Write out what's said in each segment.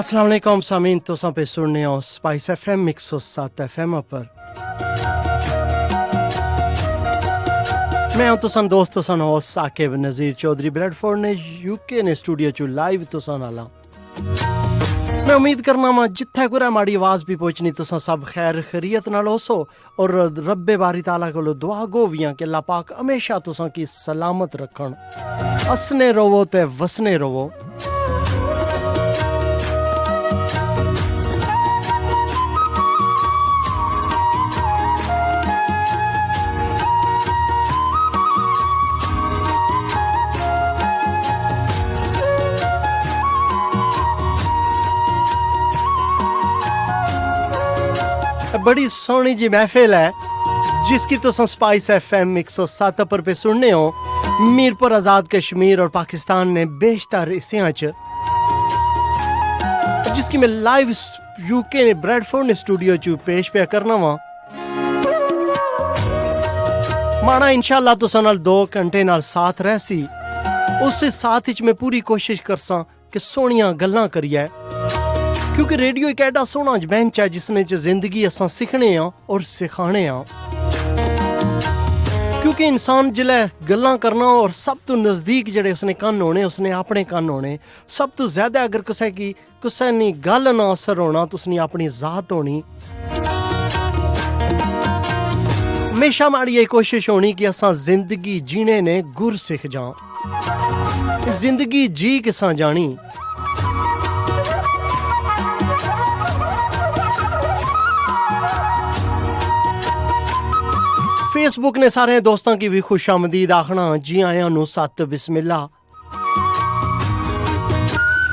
अस्सलाम वालेकुम सामीन, तुसां पे सुनने हो स्पाइस FM 107 FM पर। मैं हूं तुसां दोस्त तुसां होस्ट साकिब नज़ीर चौधरी ब्रेडफोर्ड ने यूके ने स्टूडियो चू लाइव तुसां नाला। मैं उम्मीद करना वा जिथे कुरै माड़ी आवाज़ भी पहुंचनी तुसां सब खैर खैरियत नाल होसो और रब्बे बारी ताला कोलो दुआ गो वियां कि अल्लाह पाक हमेशा तुसां की सलामत रखन, हसने रवो ते वसने रवो। बड़ी सोहनी जी महफिल है जिसकी तुसां स्पाइस FM 107 पर सुनने हो मीरपुर आज़ाद कश्मीर और पाकिस्तान ने बेशतर हिस्सियां च, जिसकी मैं लाइव यूके ने ब्रेडफोर्ड ने स्टूडियो च पेश पे करना वा। माना इंशाअल्लाह तुसां नाल 2 घंटे नाल साथ रहसी, उस साथ विच मैं पूरी कोशिश करसां कि सोहणियां गल्लां करिए, क्योंकि रेडियो एक ऐसा सोहना बेंच है जिसने जिंदगी असां सीखने और सिखाने। क्योंकि इंसान जिले गल्लां करना और सब तो नज़दीक जड़े उसने कन्न होने, उसने अपने कन्न होने। सब तो ज्यादा अगर कुसै नी गल ना असर होना तो उसने अपनी जात होनी। हमेशा माड़ी ये कोशिश होनी कि असां जिंदगी जीने ने गुर सीख जां, जिंदगी जी किसां जानी। फेसबुक ने सारे दोस्तों की भी खुशामदीद आखना, जी आया नु सत बिस्मिल्ला।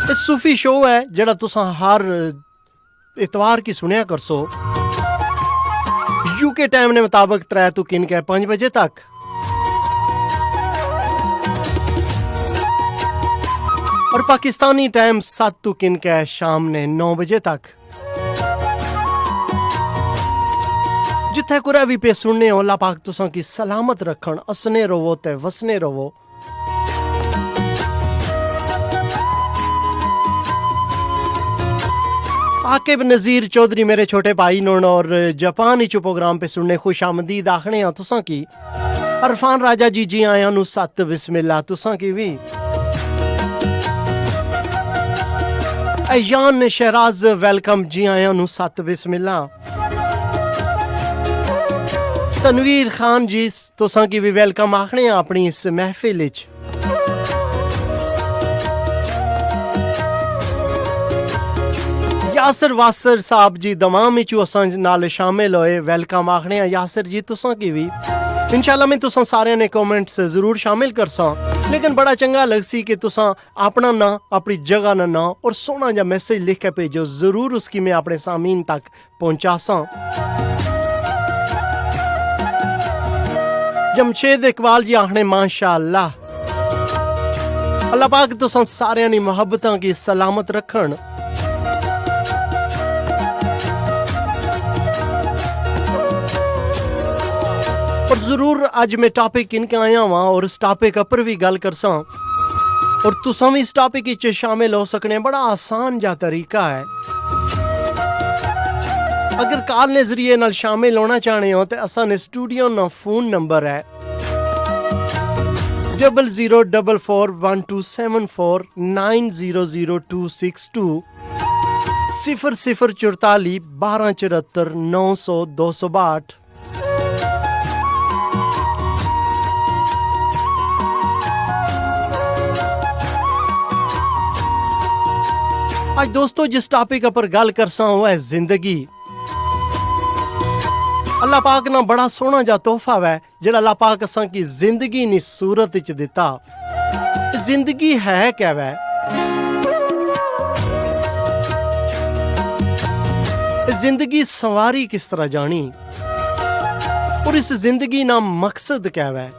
एक सूफी शो है जेड़ा तुसां हर इतवार की सुनिया करसो, यूके टाइम ने मुताबिक 3 तो किन के 5 बजे तक, और पाकिस्तानी टाइम 7 तो किन के शाम ने 9 बजे तक। जिथे कुरै भी पे सुनने हो अल्लाह पाक तुसां की सलामत रखन, हसने रवो ते वसने रवो। आकिब नज़ीर चौधरी मेरे छोटे भाई नोन और जापान इच प्रोग्राम पे सुनने खुश आमदीद आखने हैं तुसां की। अरफान राजा जी आया नु सत बिस्मिल्ला तुसां की भी। अयान शहराज वेलकम, जी आया नु सत बिस्मिल्ला। तनवीर खान जी तुसां की भी वेलकम आखने अपनी इस महफिल विच। यासर वासर साहब जी दमाम विच असां नाल शामिल होए, वेलकम आखने यासर जी तुसां की भी। इंशाल्लाह मैं तुसां सारे ने कमेंट्स जरूर शामिल करसां, लेकिन बड़ा चंगा लगसी कि तुसां अपना ना, अपनी जगह ना ना और सोहना जा मैसेज लिख के भेजो, जरूर उसकी मैं अपने सामीन तक पहुंचासां। जमशेद इकबाल जी आखने माशाअल्लाह, अल्लाह पाक तुसां सारियां दी मुहब्बतां की सलामत रखन। और जरूर अज मैं टॉपिक इनके आया हुआ और इस टॉपिक पर भी गल करसां, और तुसां भी इस टॉपिक विच शामिल हो सकने। बड़ा आसान जा तरीका है, अगर कॉल ने जरिए नाल शामिल होना चाहने हो तो असा ने स्टूडियो ना फोन नंबर है 00441274 900262 0044 1274 900 262। आज दोस्तों जिस टॉपिक पर गल करसा हुआ है जिंदगी। अल्लाह पाक ना बड़ा सोहना जा तोहफा है जेड़ा अल्लाह पाक असां की जिंदगी नी सूरत विच दिता। जिंदगी है क्या वै? जिंदगी सवारी किस तरह जानी, और इस जिंदगी ना मकसद क्या वै?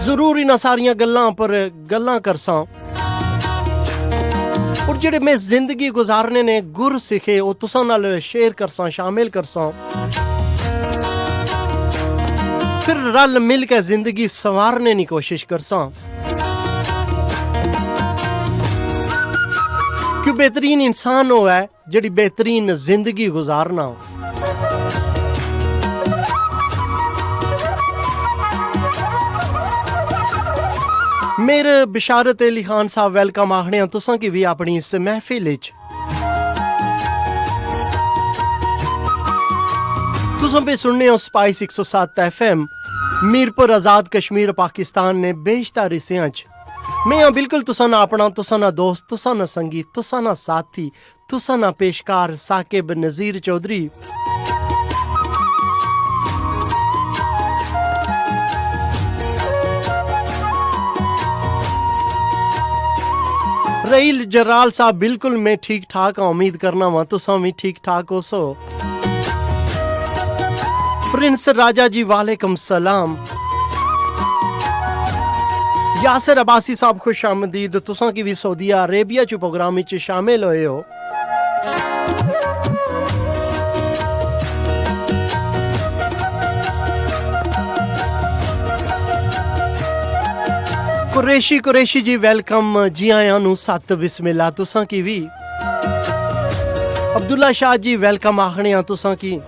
जरूर इन्हां सारियां गल्लां पर गल्लां करसां, और जेड़े मैं जिंदगी गुजारने ने गुर सीखे वो तुसां नाल शेयर करसां, शामिल करसां। फिर रल मिल के जिंदगी संवारने की कोशिश करसां। बेहतरीन इंसान हो है जिहड़ी बेहतरीन जिंदगी गुजारना हो। मेरे बिशारत अली खान साहब वेलकम आखने हैं तुसां की भी अपनी इस महफिल विच। तुसां पे सुनने हो स्पाइस 107 FM मीरपुर आजाद कश्मीर पाकिस्तान ने बेशतर हिस्सियां च। मैं हाँ बिल्कुल तुसां ना अपना, तुसां ना दोस्त, तुसां ना संगी, तुसां ना साथी, तुसां ना पेशकार साकिब नज़ीर चौधरी। रहील जराल साहब बिल्कुल मैं ठीक ठाक हाँ, उम्मीद करना वा तुसां भी ठीक ठाक हो सो। प्रिंस राजा जी वालेकुम सलाम। यासिर अब्बासी साहब खुश आमदीद, तुसां की भी सऊदी अरेबिया च प्रोग्राम विच शामिल होए हो। कुरैशी जी वेलकम, जी आया नू सत बिस्मिल्लाह तुसां की भी। अब्दुल्ला शाह जी वेलकम आखने आ तुसां की।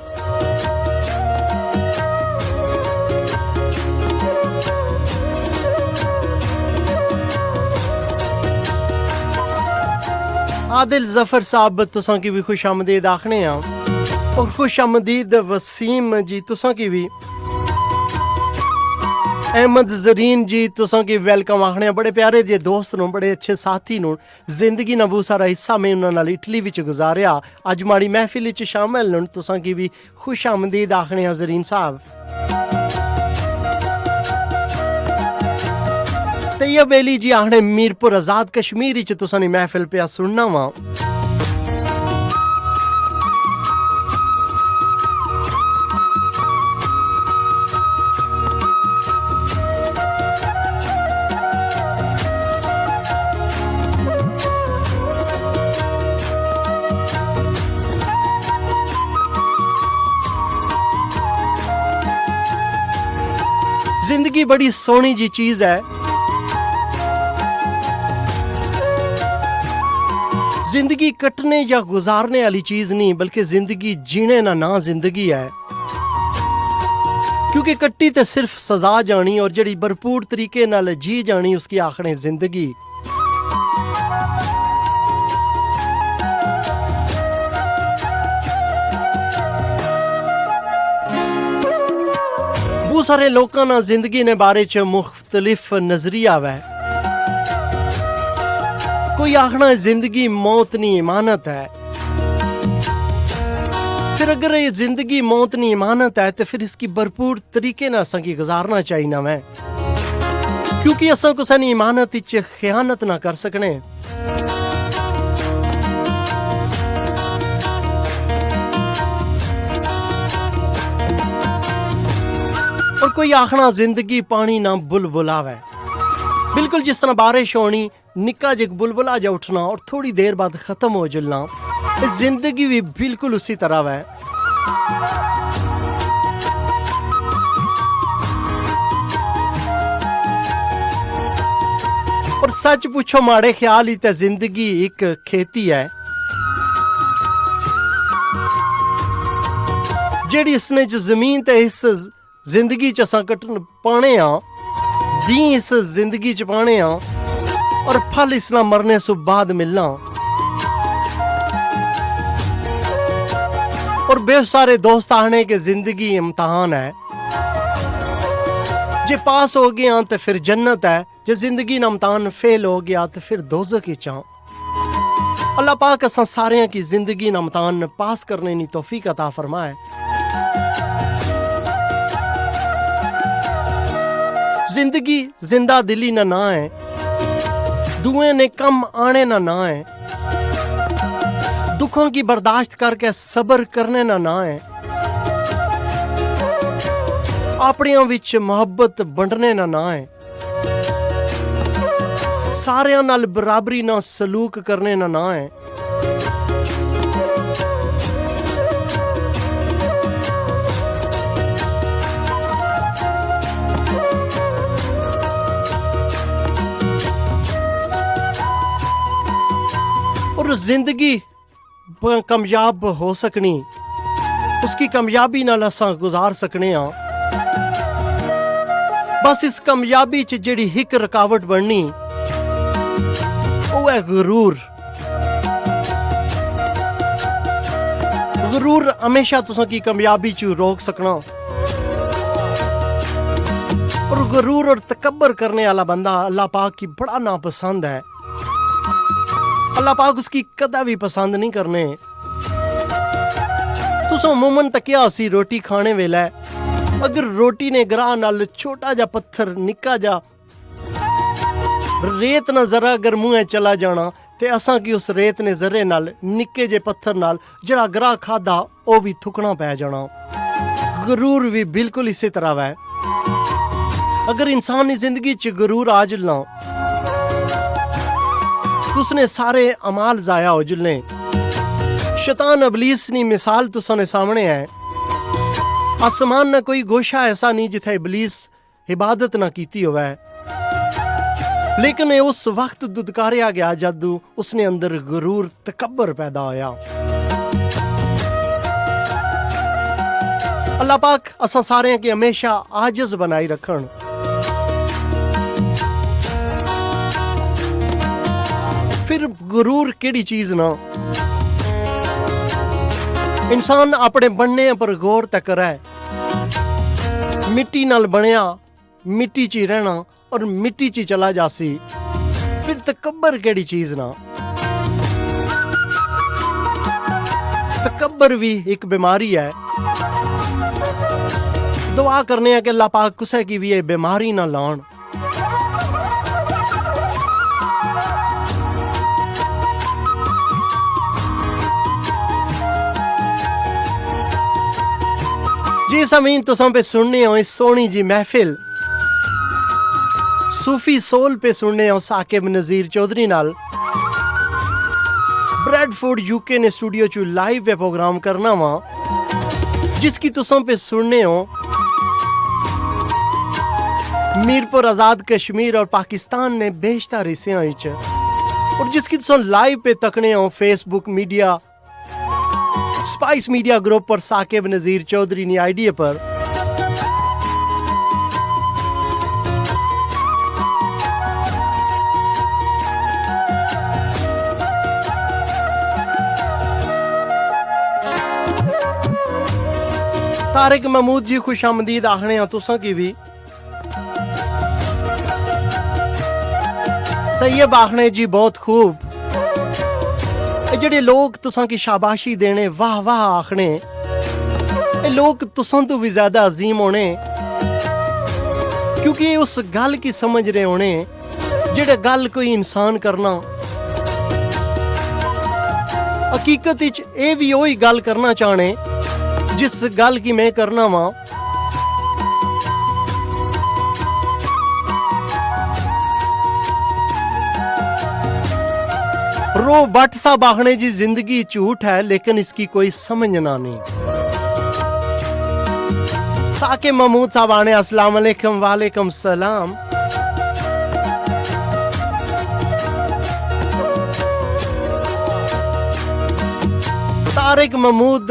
आदिल जफर साहब तुसां की भी खुश आमदीद आखने आ, और खुश आमदीद वसीम जी तुसां की भी। अहमद जरीन जी तुसां की वेलकम आखने, बड़े प्यारे जे दोस्त नो, बड़े अच्छे साथी नो, जिंदगी ना बहुत सारा हिस्सा में उन्हां नाल इटली विच गुजारिया, अज माड़ी महफिल विच शामिल न, तुसां की भी खुश आमदीद आखने जरीन साहब। तैयब अली जी आखने मीरपुर आजाद कश्मीर विच तुसां नी महफिल पिया सुनना वा। जिंदगी बड़ी सोहनी जी चीज है। जिंदगी कटने या गुजारने वाली चीज नहीं, बल्कि जिंदगी जीने ना जिंदगी है। क्योंकि कट्टी ते सिर्फ सजा जानी और जड़ी भरपूर तरीके नाल जी जानी उसकी आखने जिंदगी। बहुत सारे लोगों ना जिंदगी ने बारे च मुख्तलिफ नजरिया वै। कोई आखना है जिंदगी मौत नहीं इमानत है। फिर अगर ये जिंदगी मौत नहीं इमानत है तो फिर इसकी भरपूर तरीके ना असा की गुजारना चाहिए ना मैं, क्योंकि असा कुसा नहीं इमानत इच खयानत ना कर सकने। और कोई आखना जिंदगी पानी ना बुलबुलावे, बिल्कुल जिस तरह बारिश होनी, निक्का जिक बुलबुला जा उठना और थोड़ी देर बाद खत्म हो जलना, जिंदगी भी बिल्कुल उसी तरह है। और सच पूछो माड़े ख्याल ही तो जिंदगी एक खेती है जेड़ी इसने जमीन ते इस जिंदगी च असां कट्टन पाने आ, भी इस जिंदगी च पाने आ, और फल इसना मरने से बाद मिलना। और बेहद सारे दोस्त आने के जिंदगी इम्तहान है, जे पास हो गया तो फिर जन्नत है, जे जिंदगी ना इम्तहान फेल हो गया तो फिर दोज़ख की चाह। अल्लाह पाक असां सारियां की जिंदगी ना इम्तहान पास करने नी तौफीक अता फरमाए। जिंदगी जिंदा दिली ना है, दुए ने कम आने ना है, दुखों की बर्दाश्त करके सब्र करने ना है, अपनियों विच मोहब्बत बंटने ना है, सारियां नाल बराबरी ना सलूक करने ना है। और जिंदगी कामयाब हो सकनी, उसकी कामयाबी नाल असां गुजार सकने हाँ। बस इस कामयाबी च जेड़ी हिक रुकावट बननी वो है गुरूर। गुरूर हमेशा तुसां की कामयाबी च रोक सकना, और गुरूर और तकब्बर करने वाला बंदा अल्लाह पाक की बड़ा नापसंद है। अल्लाह पाक उसकी कदा भी पसंद नहीं करने। तुसां मोमन तकिया सी रोटी खाने वेले, अगर रोटी ने ग्राह नाल छोटा जा पत्थर निक्का जा रेत ना जरा अगर मुंह चला जाना ते असां की उस रेत ने जरे नाल निक्के जे पत्थर नाल जड़ा ग्राह खादा वो भी थुकना पै जाना। गुरूर भी बिल्कुल इसी तरह है। अगर इंसान की जिंदगी च गुरूर आ जुलना तो उसने सारे अमाल जाया हो जुलने। शैतान इबलीस नी मिसाल तुसाने सामने है। आसमान ना कोई गोशा ऐसा नहीं जिथे इबलीस इबादत ना कीती होवे, लेकिन उस वक्त दुदकारिया गया जद उसने अंदर गुरूर तकब्बर पैदा होया। अल्लाह पाक असां सारे के हमेशा आजिज बनाई रखन। फिर गुरूर केड़ी चीज ना, इंसान अपने बनने पर गौर तक करे। मिट्टी नाल बनया, मिट्टी च ही रहना और मिट्टी च चला जासी। फिर तकब्बर केड़ी चीज ना। तकब्बर भी एक बीमारी है। दुआ करने के अल्लाह पाक कुसे की भी ये बीमारी ना लान। जी समीन तुसां पे सुनने हो इस सोनी जी महफिल सूफी सोल पे सुनने हो साकिब नजीर चौधरी नाल। ब्रेडफोर्ड यूके ने स्टूडियो चू लाइव पे प्रोग्राम करना वा, जिसकी तुसां पे सुनने हो मीरपुर आजाद कश्मीर और पाकिस्तान ने बेशतर हिस्सियां विच, और जिसकी तुसां लाइव पे तकने हो Facebook media spice media group पर साकिब नजीर चौधरी नी आईडी पर। तारिक महमूद जी खुश आमदीद आखने हैं तुसां की भी। तैयब आखने जी बहुत खूब। जेड़े लोग तुसां की शाबाशी देने वाह वाह आखने, ये लोग तुसां तो भी ज्यादा अजीम होने, क्योंकि ये उस गल की समझ रहे होने जेड़े गल कोई इंसान करना। हकीकत विच ये भी वही गल करना चाहने जिस गल की मैं करना वा। रो भट्ट साहब आखने जी जिंदगी झूठ है लेकिन इसकी कोई समझना नहीं। साकिब महमूद साहब आने अस्सलाम वालेकुम। वालेकुम सलाम। तारिक महमूद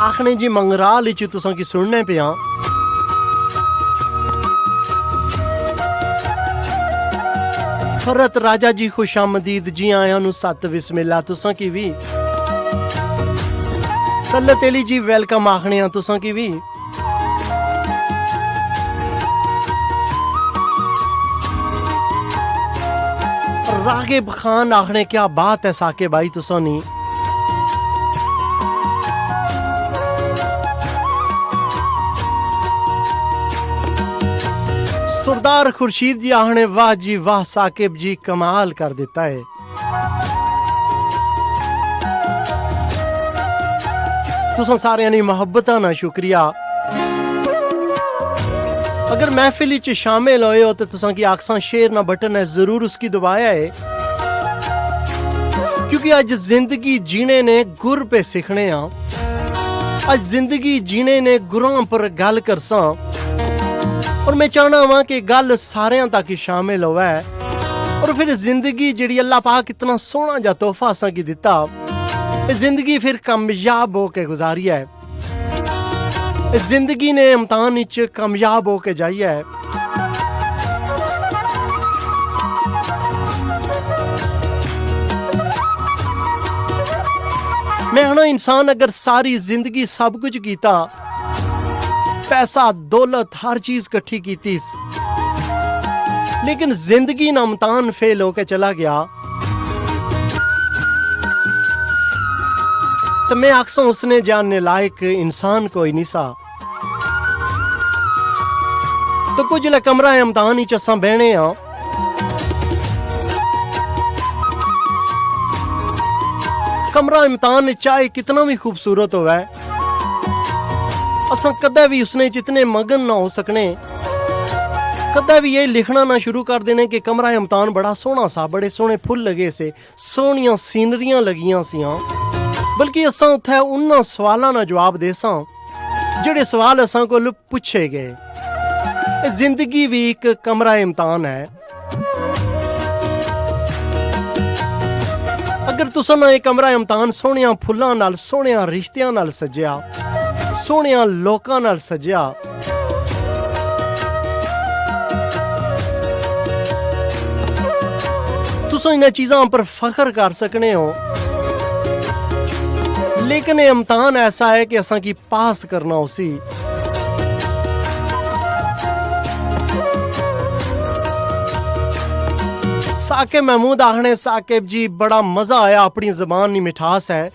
आखने जी मंगराल च तुसां की सुनने पे हाँ। फरत राजा जी खुश आमदीद जी आया नु सत बिस्मिल्लाह तुसां की भी। सल्लत अली जी वेलकम आखने तुसां की भी। रागिब खान आखने क्या बात है साकिब भाई तुसां नी। सरदार खुर्शीद जी आखने वाह जी वाह साकिब जी कमाल कर देता है। तुसां सारियां दी मोहब्बतां ना शुक्रिया। अगर महफिल च शामिल होए हो तो तुसां की आखसां शेयर ना बटन है जरूर उसकी दबाया है, क्योंकि आज जिंदगी जीने ने गुर पे सीखने आ। आज जिंदगी जीने ने गुरां पर गल करसां, और मैं चाहना वा कि गल सारियां तक शामिल होवे। और फिर जिंदगी जिहड़ी अल्लाह पाक इतना सोहना जा तोहफा असां की दिता, जिंदगी फिर कामयाब होके गुजारी है। जिंदगी ने इम्तिहान विच कामयाब होके जाई है। मैं हूं इंसान अगर सारी जिंदगी सब कुछ कीता, पैसा दौलत हर चीज इकट्ठी कीती, लेकिन जिंदगी ना इम्तिहान फेल होके चला गया, तो मैं अक्सर उसने जानने लायक इंसान कोई नहीं सा। तो कुछ जिला कमरा इम्तिहान ही असां बहने आ, कमरा इम्तिहान चाहे कितना भी खूबसूरत होवे, असां कदा भी उसने जितने मगन ना हो सकने, कदा भी ये लिखना ना शुरू कर देने कि कमरा इम्तिहान बड़ा सोहना सा, बड़े सोहने फुल लगे से, सोहनियां सीनरियां लगियां सियां, बल्कि असां उत्थे उन्हां सवालां ना जवाब देसां जिहड़े सवाल असां कोल पुछे गए। जिंदगी भी एक कमरा इम्तिहान है। अगर तुसां ना ये कमरा इम्तिहान सोहनियां फुल्लां नाल, सोहनियां रिश्तियां नाल सजिया, सोहनियां लोकां नाल सजिया, तुसां इन्हां चीज़ां पर फख्र कर सकने हो, लेकिन ये इम्तिहान ऐसा है कि असां की पास करना उसी। साकिब महमूद आखने, साकिब जी बड़ा मजा आया, अपनी जबान नी मिठास है।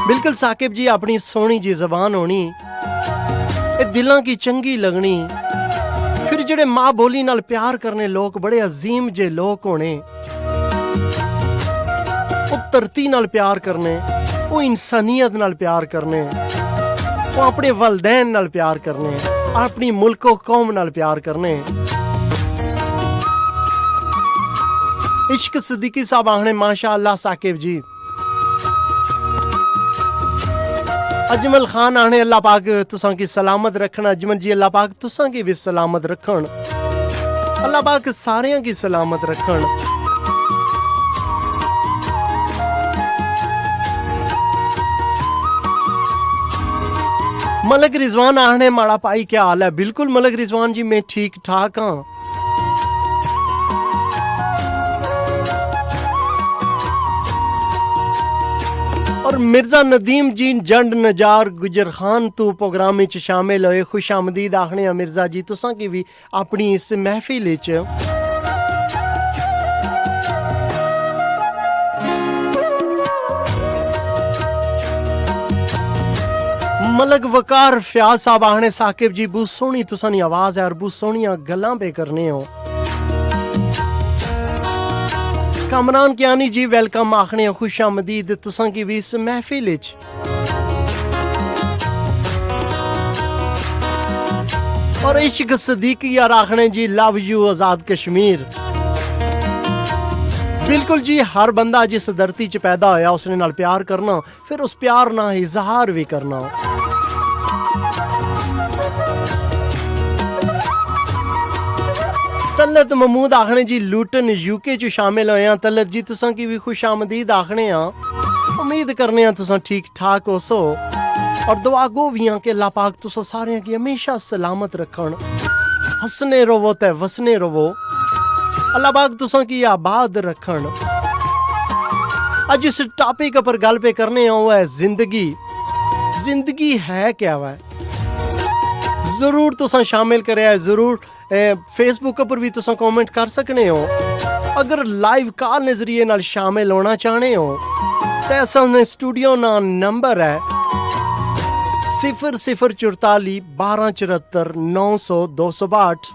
बिल्कुल साकिब जी, अपनी सोहनी जी जबान होनी, दिलों की चंगी लगनी, फिर जेड़े माँ बोली नाल प्यार करने लोग बड़े अजीम जे लोग होने, वो धरती नाल प्यार करने, वो इंसानियत नाल प्यार करने, वो अपने वलदैन नाल प्यार करने, अपनी मुल्को कौम नाल प्यार करने। इश्क सिद्दीकी साहब आखने, माशाअल्लाह साकिब जी। अजमल खान आने, अल्लाह पाक तुसां की सलामत रखना। अजमल जी, अल्लाह पाक तुसां की भी सलामत रखन, अल्लाह पाक सारियां की सलामत रखन। मलक रिजवान आने, माड़ा पाई क्या हाल है? बिल्कुल मलक रिजवान जी, मैं ठीक ठाक हाँ। और मिर्जा नदीम जी जंड नजार गुजर खान तू प्रोग्राम विच शामिल होए, खुश आमदीद आखने मिर्जा जी तुसां की भी अपनी इस महफिल विच। मलक वकार फयाज साहब आखने, साकिब जी बहुत सोहनी तुसां दी आवाज है और बहुत सोहनियां गल्लां पे करने हो। कामरान कियानी जी वेलकम आखने, खुश आमदीद तुसां की भी इस महफिल विच। और इश्क सदीकी यार आखने जी, लव यू आजाद कश्मीर। बिल्कुल जी, हर बंदा जिस धरती च पैदा होया उसने नाल प्यार करना, फिर उस प्यार ना इजहार भी करना। तलत महमूद आखने जी, लूटन यूके च शामिल होए हैं। तलत जी तुसां की भी खुश आमदीद आखने हैं। उम्मीद करने हैं तुसां ठीक ठाक हो सो, और दुआ गो भी हैं कि अल्लाह पाक तुसां सारियां की हमेशा सलामत रखन, हंसने रवो ते वसने रवो, अल्लाह पाक तुसां की आबाद रखन। अज इस टॉपिक पर गल पे करने आओ है जिंदगी। जिंदगी है क्या वै? जरूर तुसां शामिल करे, जरूर फेसबुक पर भी तुसां कमेंट कर सकने हो। अगर लाइव कॉल के जरिए नाल शामिल होना चाहने हो तो ऐसा स्टूडियो ना नंबर है 0044 1274 900 262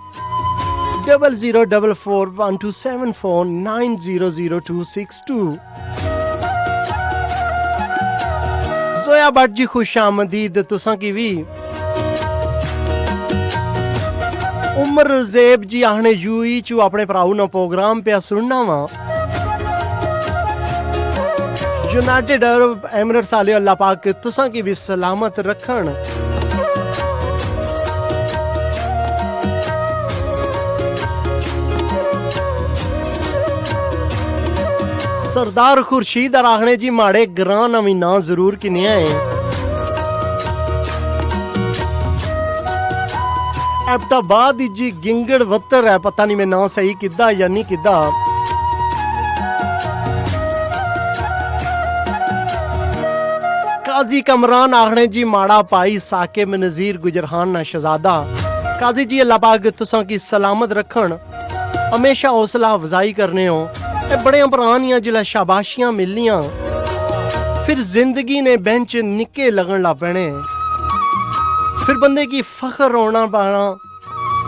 0044 1274 900262। जोया भट्ट जी खुश आमदीद तुसां की भी। उमर जेब जी आखने, यूई चू अपने भराऊ ना प्रोग्राम पे सुनना वा। यूनाइटेड अरब एमिरेट्स आले अल्लाह पाक तुसां की भी सलामत रखन। सरदार खुर्शीद आखने जी माड़े ग्रां नवी ना जरूर किनिया है एबटाबाद जी गिंगड़ वत्तर है पता नहीं मैं ना सही किदा या नहीं किदा काजी कमरान आखने जी माड़ा पाई साकिब नजीर गुजरहान ना शहजादा काजी जी अल्लाह पाक तुसां की सलामत रखन हमेशा हौसला अफजाई करने हो बड़े पुरानियां जिला शाबाशियां मिलनियां फिर जिंदगी ने बेंच निक्के लगन ला पैने फिर बंदे की फख्र होना पाना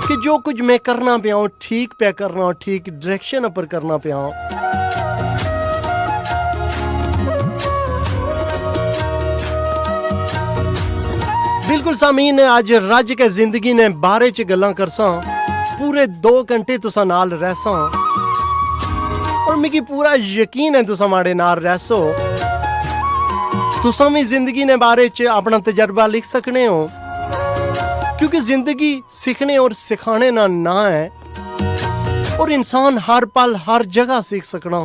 कि जो कुछ मैं करना पिया हूं ठीक पे करना ठीक डायरेक्शन पर करना पिया हूं बिल्कुल सामीन आज रज के जिंदगी ने बारे च गल्लां करसां पूरे 2 घंटे तुसा नाल रहसां और मिगी पूरा यकीन है तुसा माड़े नाल रहसो तुसा भी जिंदगी ने बारे च अपना तजर्बा लिख सकने हो क्योंकि जिंदगी सीखने और सिखाने ना है और इंसान हर पल हर जगह सीख सकना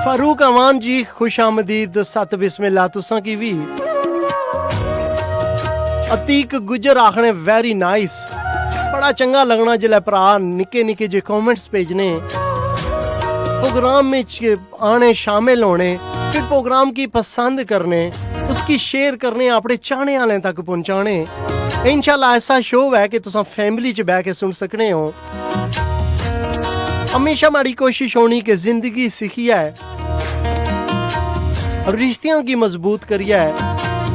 फारूक अमान जी खुश आमदीद सत बिस्मिल्लाह तुसा की भी अतीक गुजर आखने वेरी नाइस बड़ा चंगा लगना जिले भरा निके निके जे कमेंट्स भेजने प्रोग्राम में आने शामिल होने फिर प्रोग्राम की पसंद करने उसकी शेयर करने अपने चाहने वाले तक पहुंचाने इंशाल्लाह ऐसा शो है कि तुसा फैमिली च बैठ के सुन सकने हो हमेशा हमारी कोशिश होनी कि जिंदगी सीखी है रिश्तियां की मजबूत करिए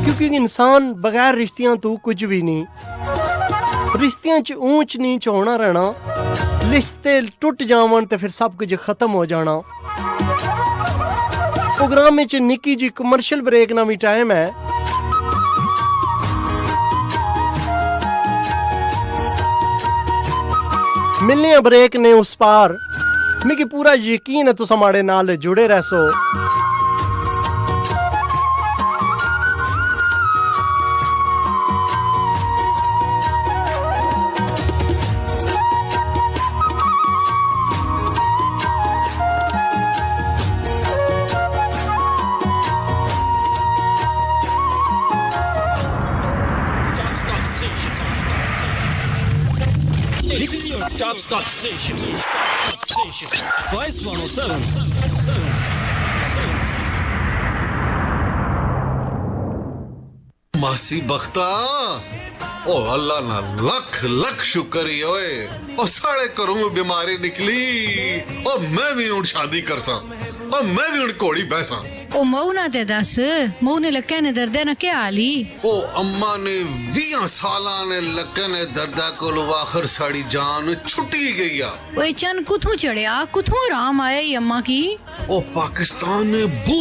क्योंकि इंसान बगैर रिश्तियां तो कुछ भी नहीं रिश्तियां च ऊंच नीच होना रहना रिश्ते टुट जावन ते फिर सब कुछ खत्म हो जाना प्रोग्राम में निक्की जी कमर्शियल ब्रेक ना भी टाइम है मिलने ब्रेक ने उस पार मिगी पूरा यकीन है तुस हमारे नाल जुड़े रहसो This is your stop station. Spice 107. मासी बख्ता ओ अल्लाह ना लख लख शुक्र ही ओए ओ साढ़े घरों में बीमारी निकली और मैं भी उन शादी कर सा और मैं भी उन घोड़ी बैसा ओ मऊ ना ते दस मऊ ने लक्के ने दर्दे ना क्या हाली ओ अम्मा ने 20 साला ने लक्के ने दर्दा को आखिर साड़ी जान छुट्टी गई आ ओए चन कुथू चढ़िया कुथू आराम आया ही अम्मा की ओ पाकिस्तान ने बू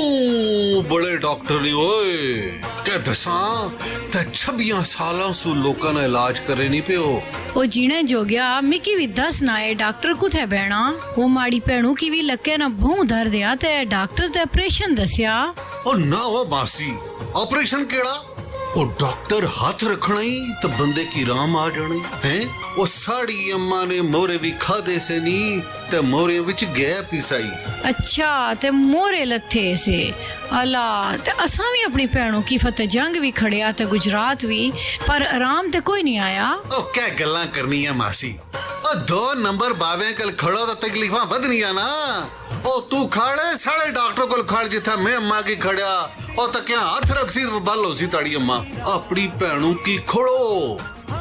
बड़े डॉक्टर नहीं ओए क्या दसा ते 26 सालों से लोगों ने इलाज करे नहीं पे ओ जीने जो गया मिकी भी दस ना है डॉक्टर कुथे बैणा वो माड़ी भैणू की भी लक्के ना बहु दर्द आ ते डॉक्टर ते ऑपरेशन दसिया और ना वो मासी ऑपरेशन केड़ा ओ डॉक्टर हाथ रखना ही तो बंदे की राम आ जानी है वो साड़ी अम्मा ने मोरे भी खादे से नहीं ते मोरे विच गैप पिसाई अच्छा ते मोरे लथे से अला ते असा भी अपनी भैणों की फतेह जंग भी खड़िया ते गुजरात भी पर आराम ते कोई नहीं आया ओ क्या गल्ला करनी है मासी ओ 2 नंबर बावे कल खड़ो तो तकलीफा बदनिया ना ओ तू खाड़े साढ़े डॉक्टर को खाड़ जिथा मैं अम्मा की खड़िया ओ तो क्या हाथ रखसी तो बल हो सी ताड़ी अम्मा अपनी भैणों की खड़ो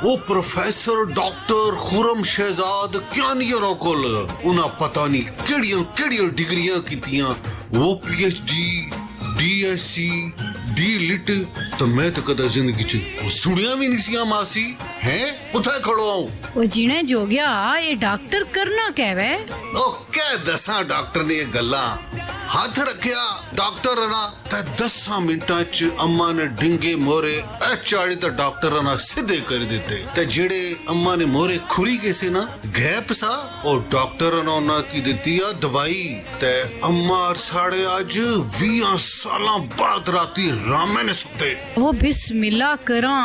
वो प्रोफेसर डॉक्टर खुरम शहजाद क्या नहीं कोल उन्हें पता नहीं केड़ियां डिग्रियां कीतियां वो पीएचडी डीएससी डी लिट तो मैं तो कदा जिंदगी च सुनिया भी नहीं सिया मासी हैं उठा खड़ो आऊं वो जीने जो गया ये डॉक्टर करना कहवे ओ क्या दसा डॉक्टर ने ये गल्ला हथ रखिया डॉक्टर ना ते 10 मिनटां च अम्मा ने डिंगे मोरे चाड़ी ते डॉक्टर ना सीधे कर दिते ते जेड़े अम्मा ने मोरे खुरी गए से ना गैप सा और डॉक्टर ने उन्हें की दिती आ दवाई ते अम्मा साढ़े आज 20 साल बाद राती रामे ने सुते वो बिस्मिल्लाह करा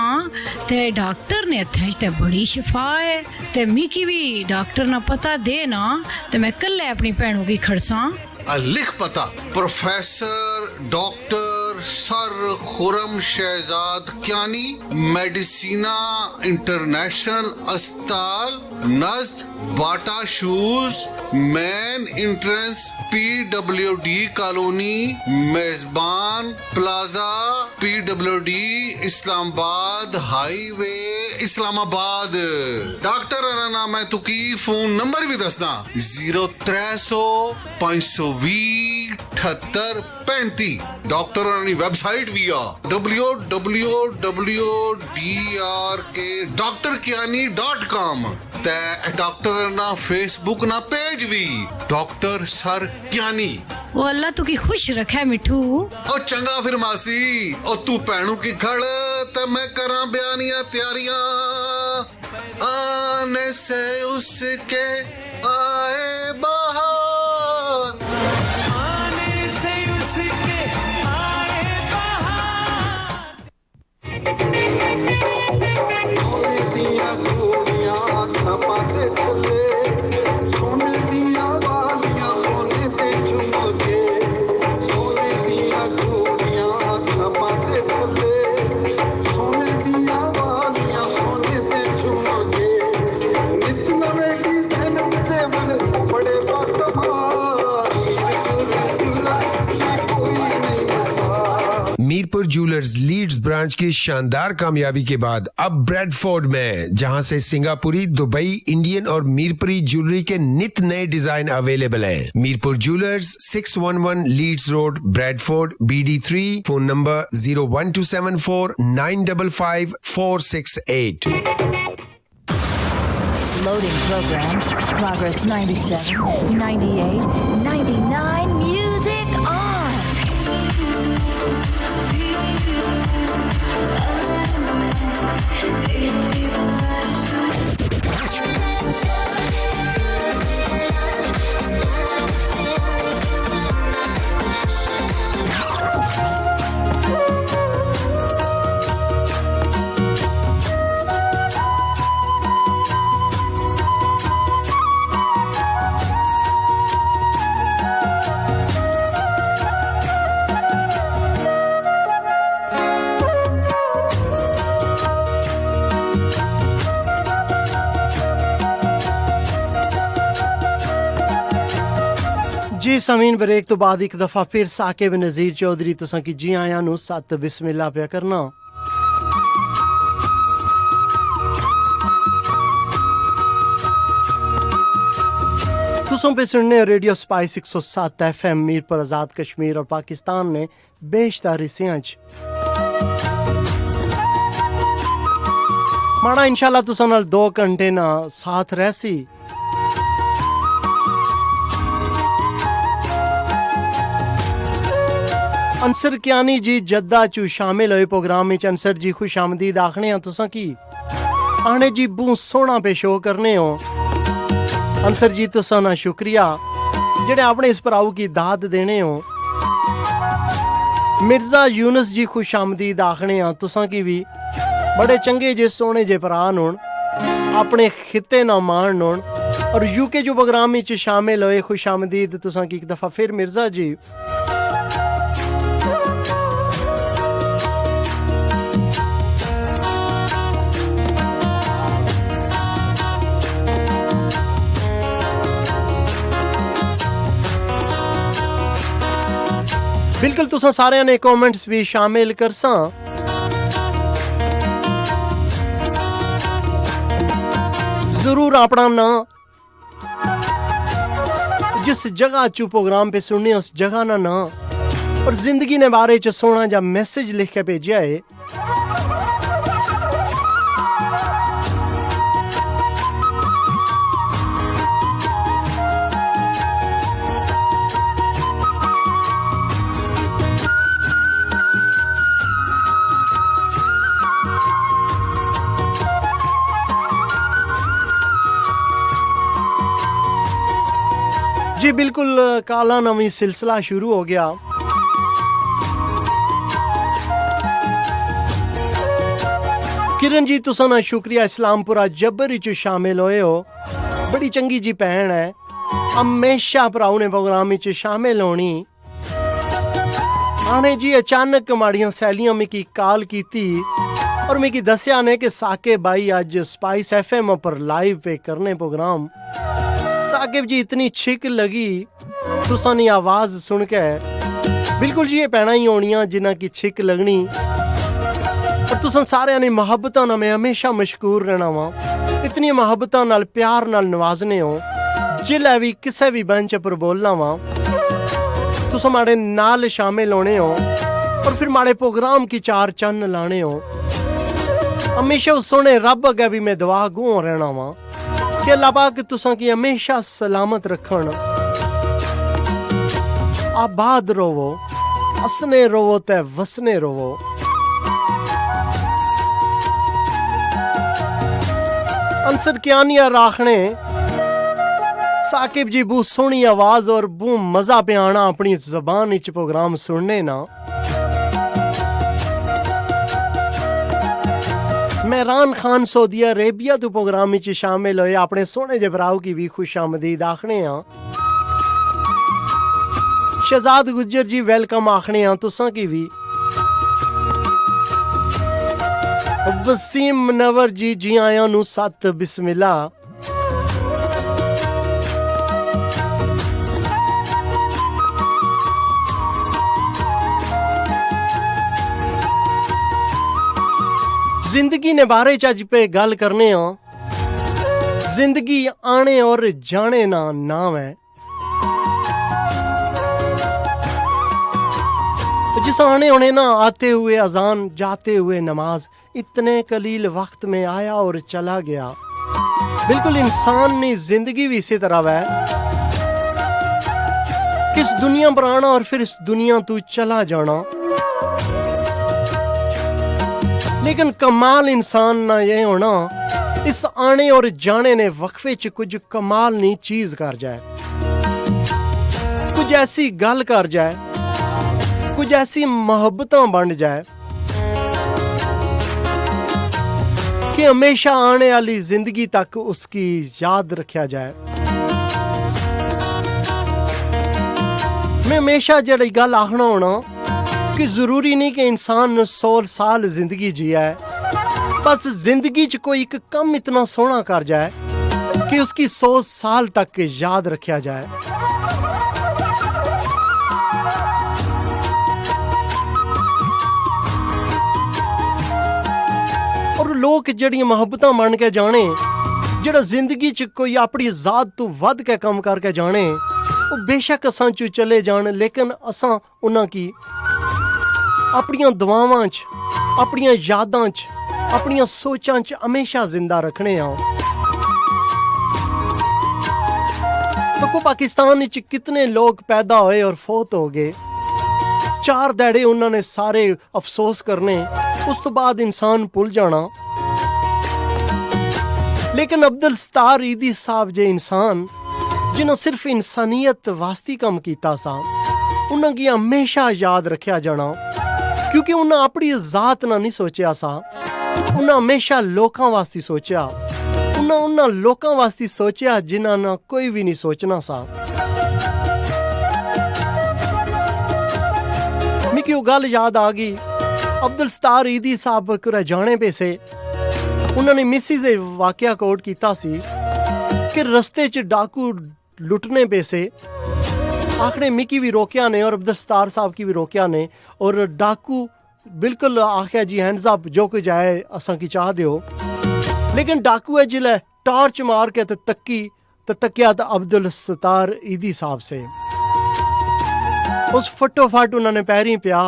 ते डॉक्टर ने हत्थे ते बड़ी शिफा है ते मिकी भी डॉक्टर ना पता दे ना ते मैं कल्ले अपनी भैनों की खड़सा लिख पता professor doctor sir Khurram Shahzad Kiyani Medicina international अस्पताल नज़द Bata shoes main entrance PWD colony Mezban plaza PWD Islamabad highway Islamabad doctor ना मैं तुकी फोन नंबर भी दसदा 0320 डॉक्टर वेबसाइट भी आ www.drkdoctorkiani.com ते डॉक्टर ना फेसबुक ना पेज भी डॉक्टर सर क्यानी वो अल्लाह तू की खुश रखे मिठू ओ चंगा फिर मासी ओ तू पैणू की खड़ ते मैं करा बयानिया तैयारियां आने से उसके आए बाहर आने से उसके आए सोने दिया गोलियां थमाते चले सोने दिया वालियां सोने ते झुमके सोने दिया गोलियां थमाते चले सोने दिया वालियां सोने ते झुमके नित नवे डिजाइन से मन बड़े बाकमाल कोई नहीं बसा मीरपुर ज्वेलर्स लीड्स ब्रांच की शानदार कामयाबी के बाद अब ब्रेडफोर्ड में जहां से सिंगापुरी दुबई इंडियन और मीरपुरी ज्वेलरी के नित नए डिजाइन अवेलेबल हैं। Mirpur jewellers 611 Leeds Road Bradford BD3 phone number 01274955468। Loading program. Progress 97, 98, 99. Music on. जी समीन ब्रेक तो बाद एक दफा फिर साकिब नज़ीर चौधरी तुसां की जी आया नु सत बिस्मिल्लाह पे करना तुसों पे सुनने radio spice 107 FM Mirpur Azad Kashmir और पाकिस्तान ने बेशतर हिस्सियां च माड़ा इंशाल्लाह तुसां नाल 2 घंटे ना साथ रहसी अंसर क्यानी जी जद्दा चू शामिल होए प्रोग्राम में अंसर जी खुश आमदीद आखने हैं तुसां की आने जी बू सोना पे शो करने हो अंसर जी तुसां ना शुक्रिया जेड़े अपने इस भराऊ की दाद देने हो मिर्जा यूनुस जी खुश आमदीद आखने हैं तुसां की भी बड़े चंगे जे सोने जे भरान होन अपने खिते ना मान होन और यूके जो प्रोग्राम में शामिल होए खुश आमदीद तुसां की एक दफा फिर मिर्जा जी बिल्कुल तुसां सारे ने कमेंट्स भी शामिल करसा जरूर अपना ना जिस जगह चू प्रोग्राम पे सुनने उस जगह ना ना और जिंदगी ने बारे च सोना जा मैसेज लिख के भेजा है जी बिल्कुल काला नवी सिलसिला शुरू हो गया। किरण जी तुसा ना शुक्रिया इस्लामपुरा जबर च शामिल होए हो, बड़ी चंगी जी भैन है, हमेशा भराऊ ने प्रोग्राम च शामिल होनी। आने जी अचानक माड़ियां सैलियां मिकी कॉल कीती और मिकी दस्या ने कि साकिब भाई अज स्पाइस FM पर लाइव पे करने प्रोग्राम। साकिब जी इतनी छिक लगी तुसा नी आवाज सुन के। बिल्कुल जी ये भैनां ही होनियां जिन्हां की छिक लगनी, और तुसा सारियां ने मुहब्बतां नाल मैं हमेशा मशकूर रहना वा। इतनी मुहब्बतां नाल प्यार नाल नवाजने हो, जिल्लै भी किसे भी मंच पर बोलना वा तुसा माड़े नाल शामिल होने हो और फिर माड़े प्रोग्राम की चार चन्न लाने हो। हमेशा उस सोने रब अगे भी मैं दुआ गो रहना वा कि अल्लाह पाक तुसा की हमेशा सलामत रखन, आबाद रहो, हसने रहो ते वसने रहो। अंसर कियानिया राखने साकिब जी बू सोहनी आवाज और बू मजा पे आना अपनी जबान इच प्रोग्राम सुनने ना। मेहरान खान सऊदी अरेबिया तो प्रोग्राम इच शामिल होए, अपने सोहने जबराव की भी खुश आमदीद आखने आ। शहजाद गुज्जर जी वेलकम आखने आ तुसा की भी। वसीम मनवर जी आया नू सत बिस्मिल्ला। जिंदगी ने बारे च अज पे गल करने आ। जिंदगी आने और जाने ना नाम है। जिस आने होने ना आते हुए अजान, जाते हुए नमाज, इतने कलील वक्त में आया और चला गया। बिल्कुल इंसान ने जिंदगी भी इसी तरह है कि इस दुनिया पर आना और फिर इस दुनिया तू चला जाना। लेकिन कमाल इंसान ना ये होना इस आने और जाने ने वक्फे च कुछ कमाल नी चीज कर जाए, कुछ ऐसी गल कर जाए, कुछ ऐसी मोहब्बतां बन जाए कि हमेशा आने वाली जिंदगी तक उसकी याद रखा जाए। मैं हमेशा जड़ी गल आखना होना कि जरूरी नहीं कि इंसान 100 साल जिंदगी जिया है, बस जिंदगी च कोई एक कम इतना सोहना कर जाए कि उसकी 100 साल तक याद रखा जाए। और लोग जड़ी मुहब्बतां बन के जाने, जेड़ा जिंदगी च कोई अपनी जात तो वध के कम करके जाने, वो बेशक असां चू चले जान, लेकिन असां उन्हां की अपनियां दुआवां च, अपनियां यादां च, अपनियां सोचां च हमेशा जिंदा रखने आ। तो को पाकिस्तान च कितने लोग पैदा होए और फौत हो गए, 4 दैड़े उन्होंने सारे अफसोस करने, उस तो बाद इंसान भुल जाना। लेकिन अब्दुल सत्तार ईदी साहब जे इंसान जिन्हें सिर्फ इंसानियत वास्ते कम किया सा, उन्हें हमेशा याद रखा जाना, क्योंकि उन्हें अपनी जात ना नहीं सोचा सा, उन्हें हमेशा लोकां वास्ते सोचा। उन्हें लोकां वास्ते सोचा जिन्हां ना कोई भी नहीं सोचना सा। मिकी वो गल याद आ गई, अब्दुल सत्तार ईदी साहब कुरे जाने पे से उन्होंने मिसिस वाकया कोट किया सी कि रस्ते च डाकू लुटने पे से आखने मिकी भी रोकिया ने और अब्दुल सत्तार साहब की भी रोकिया ने, और डाकू बिल्कुल आख्या जी हैंड्स अप, जो कुछ आए असा की चाह दियो। लेकिन डाकू है जिले टार्च मार के तकिया अब्दुल सत्तार ईदी साहब से, उस फटोफट उन्होंने पैरी पिया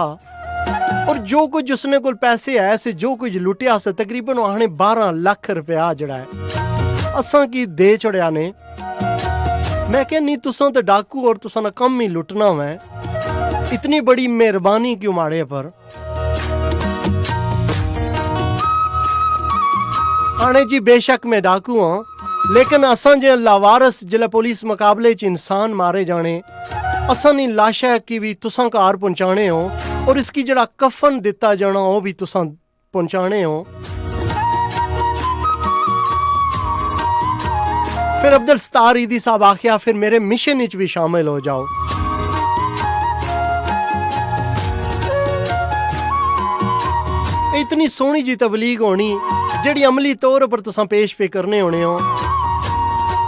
और जो कुछ उसने कोल पैसे है से जो कुछ लुटिया से तकरीबन आने 12 लाख रुपया जड़ा है असा की दे चढ़िया ने। मैं क्या नहीं तुसा तो डाकू और तुसा ना कम ही लुटना है, इतनी बड़ी मेहरबानी क्यों माड़े पर। आने जी बेशक मैं डाकू हाँ, लेकिन असां जे लावारस जिले पुलिस मुकाबले च इंसान मारे जाने असां नी लाशा की भी तुसां घर पहुंचाने हो और इसकी जड़ा कफन दिता जाना वो भी तुसां पहुंचाने हो। फिर अब्दुल सत्तार ईदी साहब आखिया फिर मेरे मिशन विच भी शामिल हो जाओ। इतनी सोहनी जी तबलीग होनी जेड़ी अमली तौर पर तुसां पेश पे करने होने हो।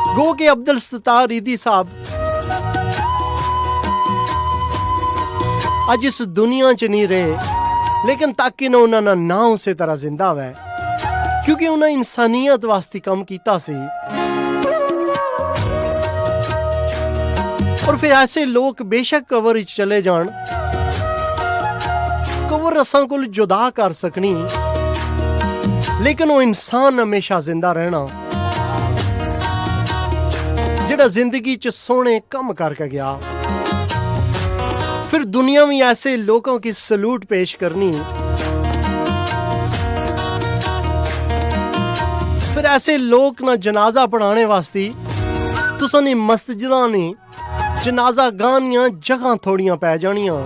गो के अब्दुल सत्तार ईदी साहब अज इस दुनिया च नहीं रहे, लेकिन ताकि ना उन्होंने ना उसे तरह जिंदा वै, क्योंकि उन्हें इंसानियत वास्ते कम कीता सी। और फिर ऐसे लोग बेशक कवर विच चले जान, कवर असां कोल जुदा कर सकनी, लेकिन वो इंसान हमेशा जिंदा रहना जेड़ा जिंदगी च सोहने कम करके गया। फिर दुनिया में ऐसे लोगों की सलूट पेश करनी, फिर ऐसे लोग ना जनाजा पढ़ाने वास्ते तुसां नी मस्जिदां नी जनाजा गानियां जगह थोड़ियां पै जानियां।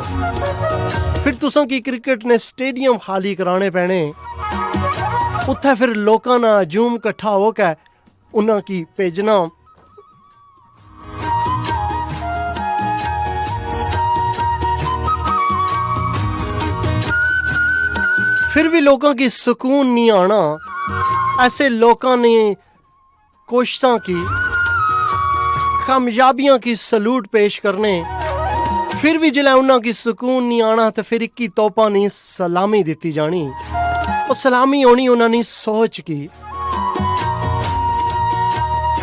फिर तुसां की क्रिकेट ने स्टेडियम खाली कराने पैने, उत्थे फिर लोकां ना हजूम कट्ठा होकर उन्हां की भेजना। फिर भी लोगों की सुकून नहीं आना। ऐसे लोगों ने कोशिशों की कामयाबियां की सलूट पेश करने, फिर भी जिले उन्हों की सुकून नहीं आना तो फिर 21 तोपा नहीं सलामी दी जानी। और सलामी होनी उन्होंने सोच की,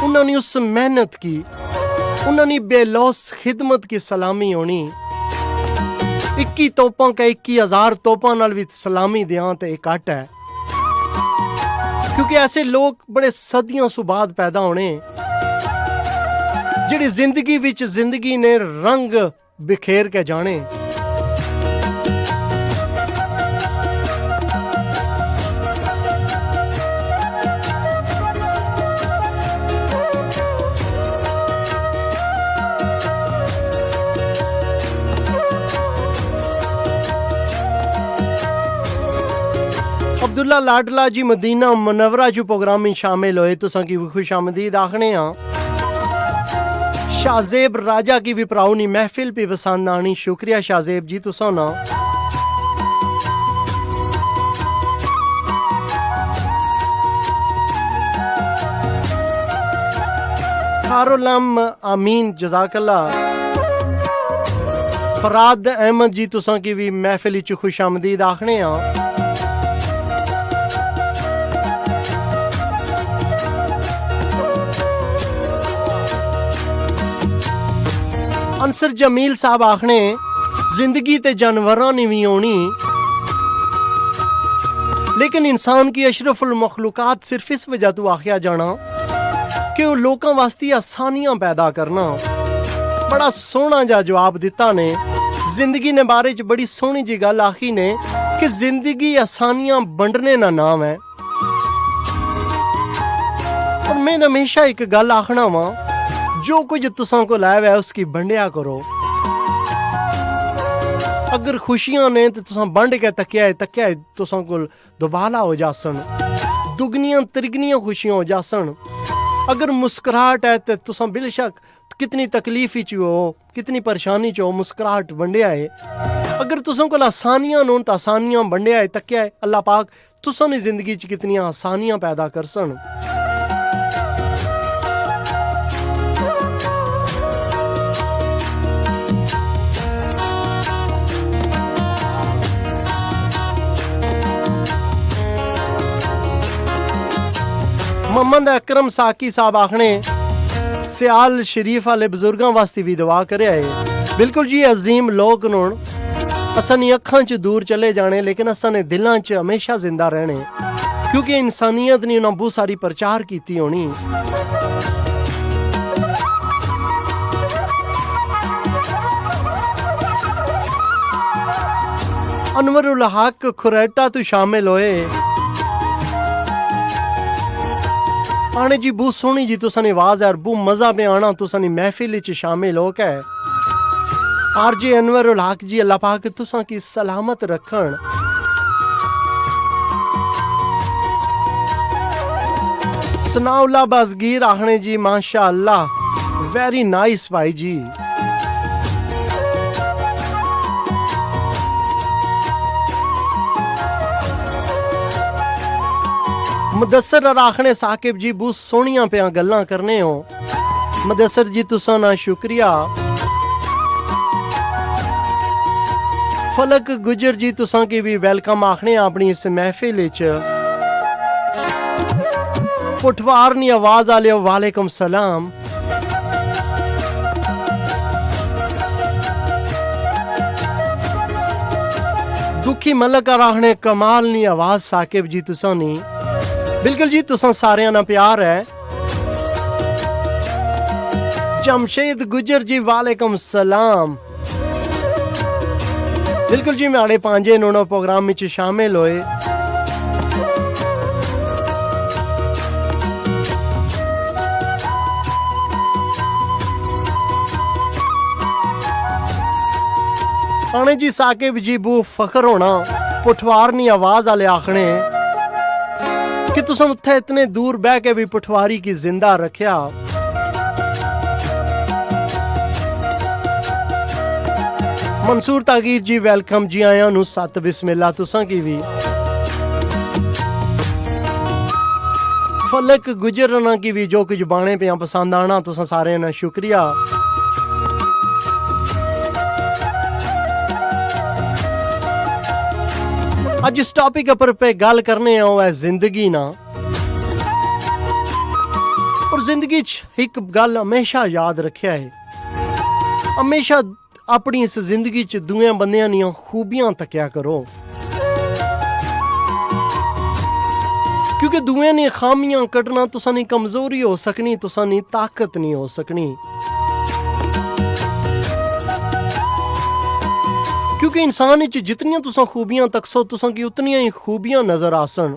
उन्होंने उस मेहनत की, उन्होंने बेलौस खिदमत की सलामी होनी। 21 तोपां का 21,000 तोपां नाल भी सलामी दियां ते एक घट है, क्योंकि ऐसे लोग बड़े सदियों सु बाद पैदा होने जेड़ी जिंदगी विच जिंदगी ने रंग बिखेर के जाने। अब्दुल्ला लाडला जी मदीना मुनव्वरा जो प्रोग्राम में शामिल होए, तुसां की खुश आमदीद आखने हाँ। शाहजेब राजा की भी प्राउनी महफिल भी पसंद आनी, शुक्रिया शाहजेब जी तुसां ना। खारुलम आमीन जजाकल्ला। फराद अहमद जी तुसां की भी महफिल च खुश आमदीद आखने हाँ। अंसर जमील साहब आखने जिंदगी ते जानवरां नी भी होनी, लेकिन इंसान की अशरफुल मखलूकात सिर्फ इस वजह तो आखिया जाना कि वो लोगों वास्ते आसानियां पैदा करना। बड़ा सोहना जा जवाब दिता ने, जिंदगी ने बारे च बड़ी सोहनी जी गल आखी ने कि जिंदगी आसानियां बंडने ना नाम है। और मैं हमेशा एक गल आखना वा, जो कुछ तुसां को लाया है उसकी बंडिया करो। अगर खुशियां ने तो तुसां बंड के तकिया तुसां को दुबाला हो जासन, दुगनियां तिरगनियां खुशियां हो जासन। अगर मुस्कुराहट है तो तुसां बेशक कितनी तकलीफ ही हो, कितनी परेशानी च हो, मुस्कुराहट बंडिया है। अगर तुसां को आसानियां न तो आसानियां बंडिया है तकिया है। अल्लाह पाक तुसां दी जिंदगी च कितनी आसानियां पैदा करसन। मोहम्मद अकरम साकी साहब आखने सियाल शरीफ वाले बुजुर्गों वास्ते भी दुआ करे है। बिल्कुल जी, अजीम लोग नून असां अखां च दूर चले जाने, लेकिन असां ने दिलां च हमेशा जिंदा रहने, क्योंकि इंसानियत ने उन्हें बहुत सारी प्रचार की होनी। अनवरुल हक खुरैटा तो शामिल होए। आने जी बहुत सोहनी जी तुसां आवाज है, बहुत मजा पे आना तुसां महफिल च शामिल हो के। आरजे अनवर उल हक जी अल्लाह पाक तुसां की सलामत रखन। सनाउल्ला बाज़गीर आखने जी माशाअल्लाह वेरी नाइस भाई जी। मुदस्सर आखने साकिब जी बहुत सोहनियां पिया गल्लां करने हो। मुदस्सर जी तुसां ना शुक्रिया। फलक गुजर जी तुसां की भी वेलकम आखने अपनी इस महफिल च। पुठवार नी आवाज आले वालेकुम सलाम। दुखी मलक आखने कमाल नी आवाज साकिब जी तुसां नी। बिल्कुल जी तुसां सारियां ना प्यार है। जमशेद गुजर जी वालेकुम सलाम। बिल्कुल जी मेरे पांजे नोनो प्रोग्राम में शामिल होए। आने जी साकिब जी बू फखर होना पुठवार नी आवाज आले आखने कि तुम उत्थे इतने दूर बह के भी पटवारी की जिंदा रखया। मंसूर तागीर जी वेलकम जी आया नु सत बिस्मिल्लाह तुसां की भी। फलक गुजरना की भी जो कुछ बाणे पे पसंद आना तुसां सारे ना शुक्रिया। आज इस टॉपिक पर पे गल करने आओ है जिंदगी ना। और जिंदगी च एक गल हमेशा याद रखिया है, हमेशा अपनी इस जिंदगी च दुए बंदियां दियां खूबियां तकिया करो, क्योंकि दुए नी खामियां कटना तुसां नी कमजोरी हो सकनी, तुसां नी ताकत नहीं हो सकनी। क्योंकि इंसान च जितनियां तुसां खूबियां तकसो तुसां की उतनियां ही खूबियां नजर आसन।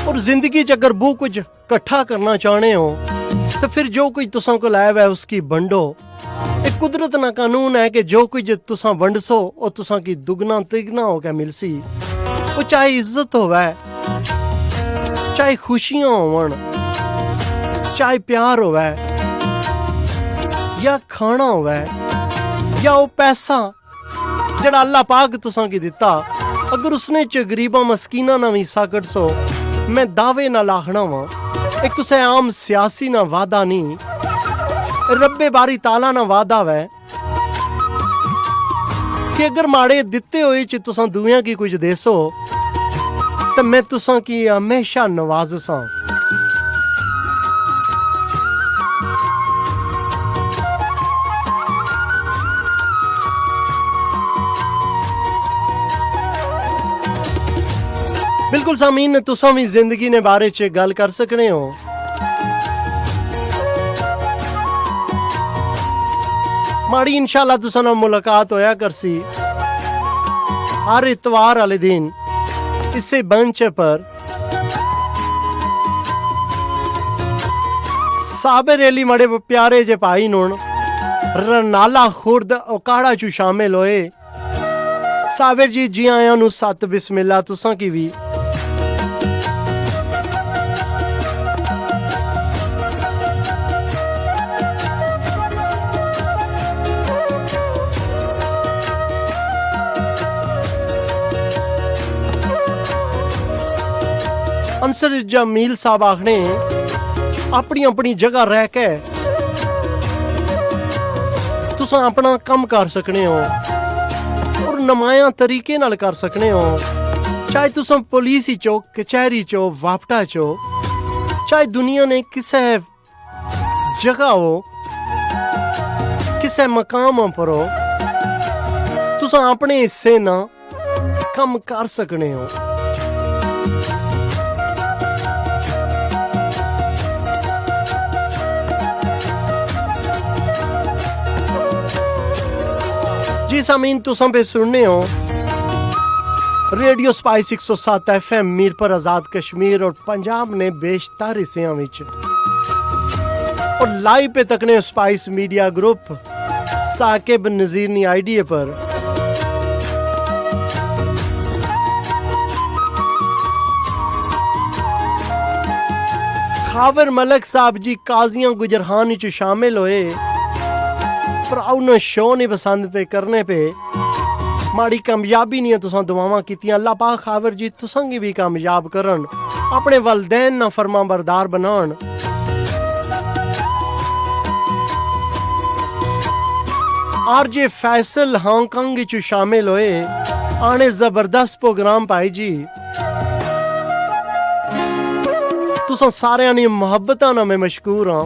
और जिंदगी च अगर वो कुछ इकट्ठा करना चाहने हो तो फिर जो कुछ तुसां को लाया है उसकी बंडो। एक कुदरत ना कानून है कि जो कुछ तुसां वंडसो और तुसां की दुगना तिगना होकर मिलसी। वो चाहे इज्जत होवे, चाहे खुशियां होवन, चाहे प्यार होवे, या खाना होवे, या वो पैसा जड़ा अल्लाह पाक तुसां की दिता, अगर उसने च गरीबा मस्कीना ना भी हिस्सा कटसो, मैं दावे ना लाखना वा एक कुसे आम सियासी ना वादा नहीं, रब्बे बारी ताला ना वादा वै कि अगर माड़े दिते हुए च तुसां दुनिया की कुछ देसो तो मैं तुसां की हमेशा नवाजसा। बिल्कुल सामीन तुसां भी जिंदगी ने बारे च गल कर सकने हो। माड़ी इंशाल्लाह तुसां नाल मुलाकात होया करसी हर इतवार वाले दिन इसे मंच पर। साबिर अली मड़े प्यारे जे भाई नून रनाला खुर्द ओकाड़ा चू शामिल होए। साबिर जी जी आया नु सत बिस्मिल्लाह तुसां की भी। अंसर जमील साहब आखने अपनी अपनी जगह रह के तुसां अपना कम कर सकने हो और नमाया तरीके नाल कर सकने हो। चाहे तुसां पुलिस चो, कचहरी चो, वापटा चो, चाहे दुनिया ने किसे जगह हो, किसे मकाम पर हो, तुसां अपने हिस्से ना कम कर सकने हो। जी सामीन तुसां पे सुनने हो radio spice 107 FM Mirpur Azad Kashmir और पंजाब ने बेशतर हिस्सियां विच और लाइव पे तकने स्पाइस मीडिया ग्रुप साकिब नजीर नी आईडी पर खावर मलक साहब जी काजियां गुजरहान च शामिल होए पर उन्हें शो नहीं पसंद पे करने पे माड़ी कामयाबी नहीं तुसां दुआवां कीतियां। अल्लाह पाक खावर जी तुसां गी भी कामयाब करन, अपने वलदैन ना फरमा बरदार बनान। आरजे फैसल हांगकांग च शामिल होए आने जबरदस्त प्रोग्राम पाई जी। तुसां सारियां दी मुहब्बतां नाल मैं मशकूर हां,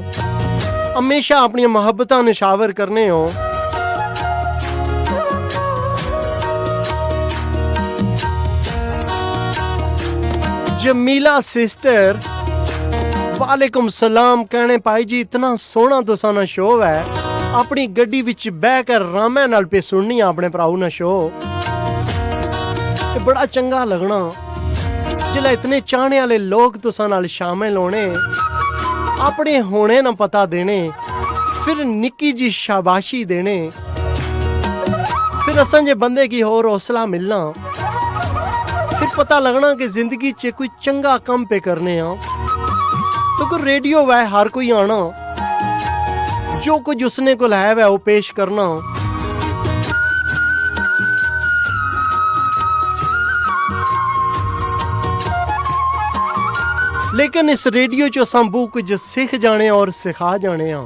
हमेशा अपनी मुहब्बतां निशावर करने हो। जमीला सिस्टर वालेकुम सलाम कहने पाई जी इतना सोहना तुसां ना शो है, अपनी गड्डी विच बह कर रामै नाल पे सुननी अपने भराऊ ना शो, बड़ा चंगा लगना जिसलै इतने चाहने वाले लोग तुसां नाल शामिल होने, अपने होने ना पता देने, फिर निक्की जी शाबाशी देने, फिर असां जे बंदे की होर हौसला मिलना, फिर पता लगना कि जिंदगी च कोई चंगा कम पे करने आ। तो कोई रेडियो वै हर कोई आना, जो कुछ उसने को है वह वो पेश करना। लेकिन इस रेडियो च असां बहुत कुछ सीख जाने और सिखा जाने आ।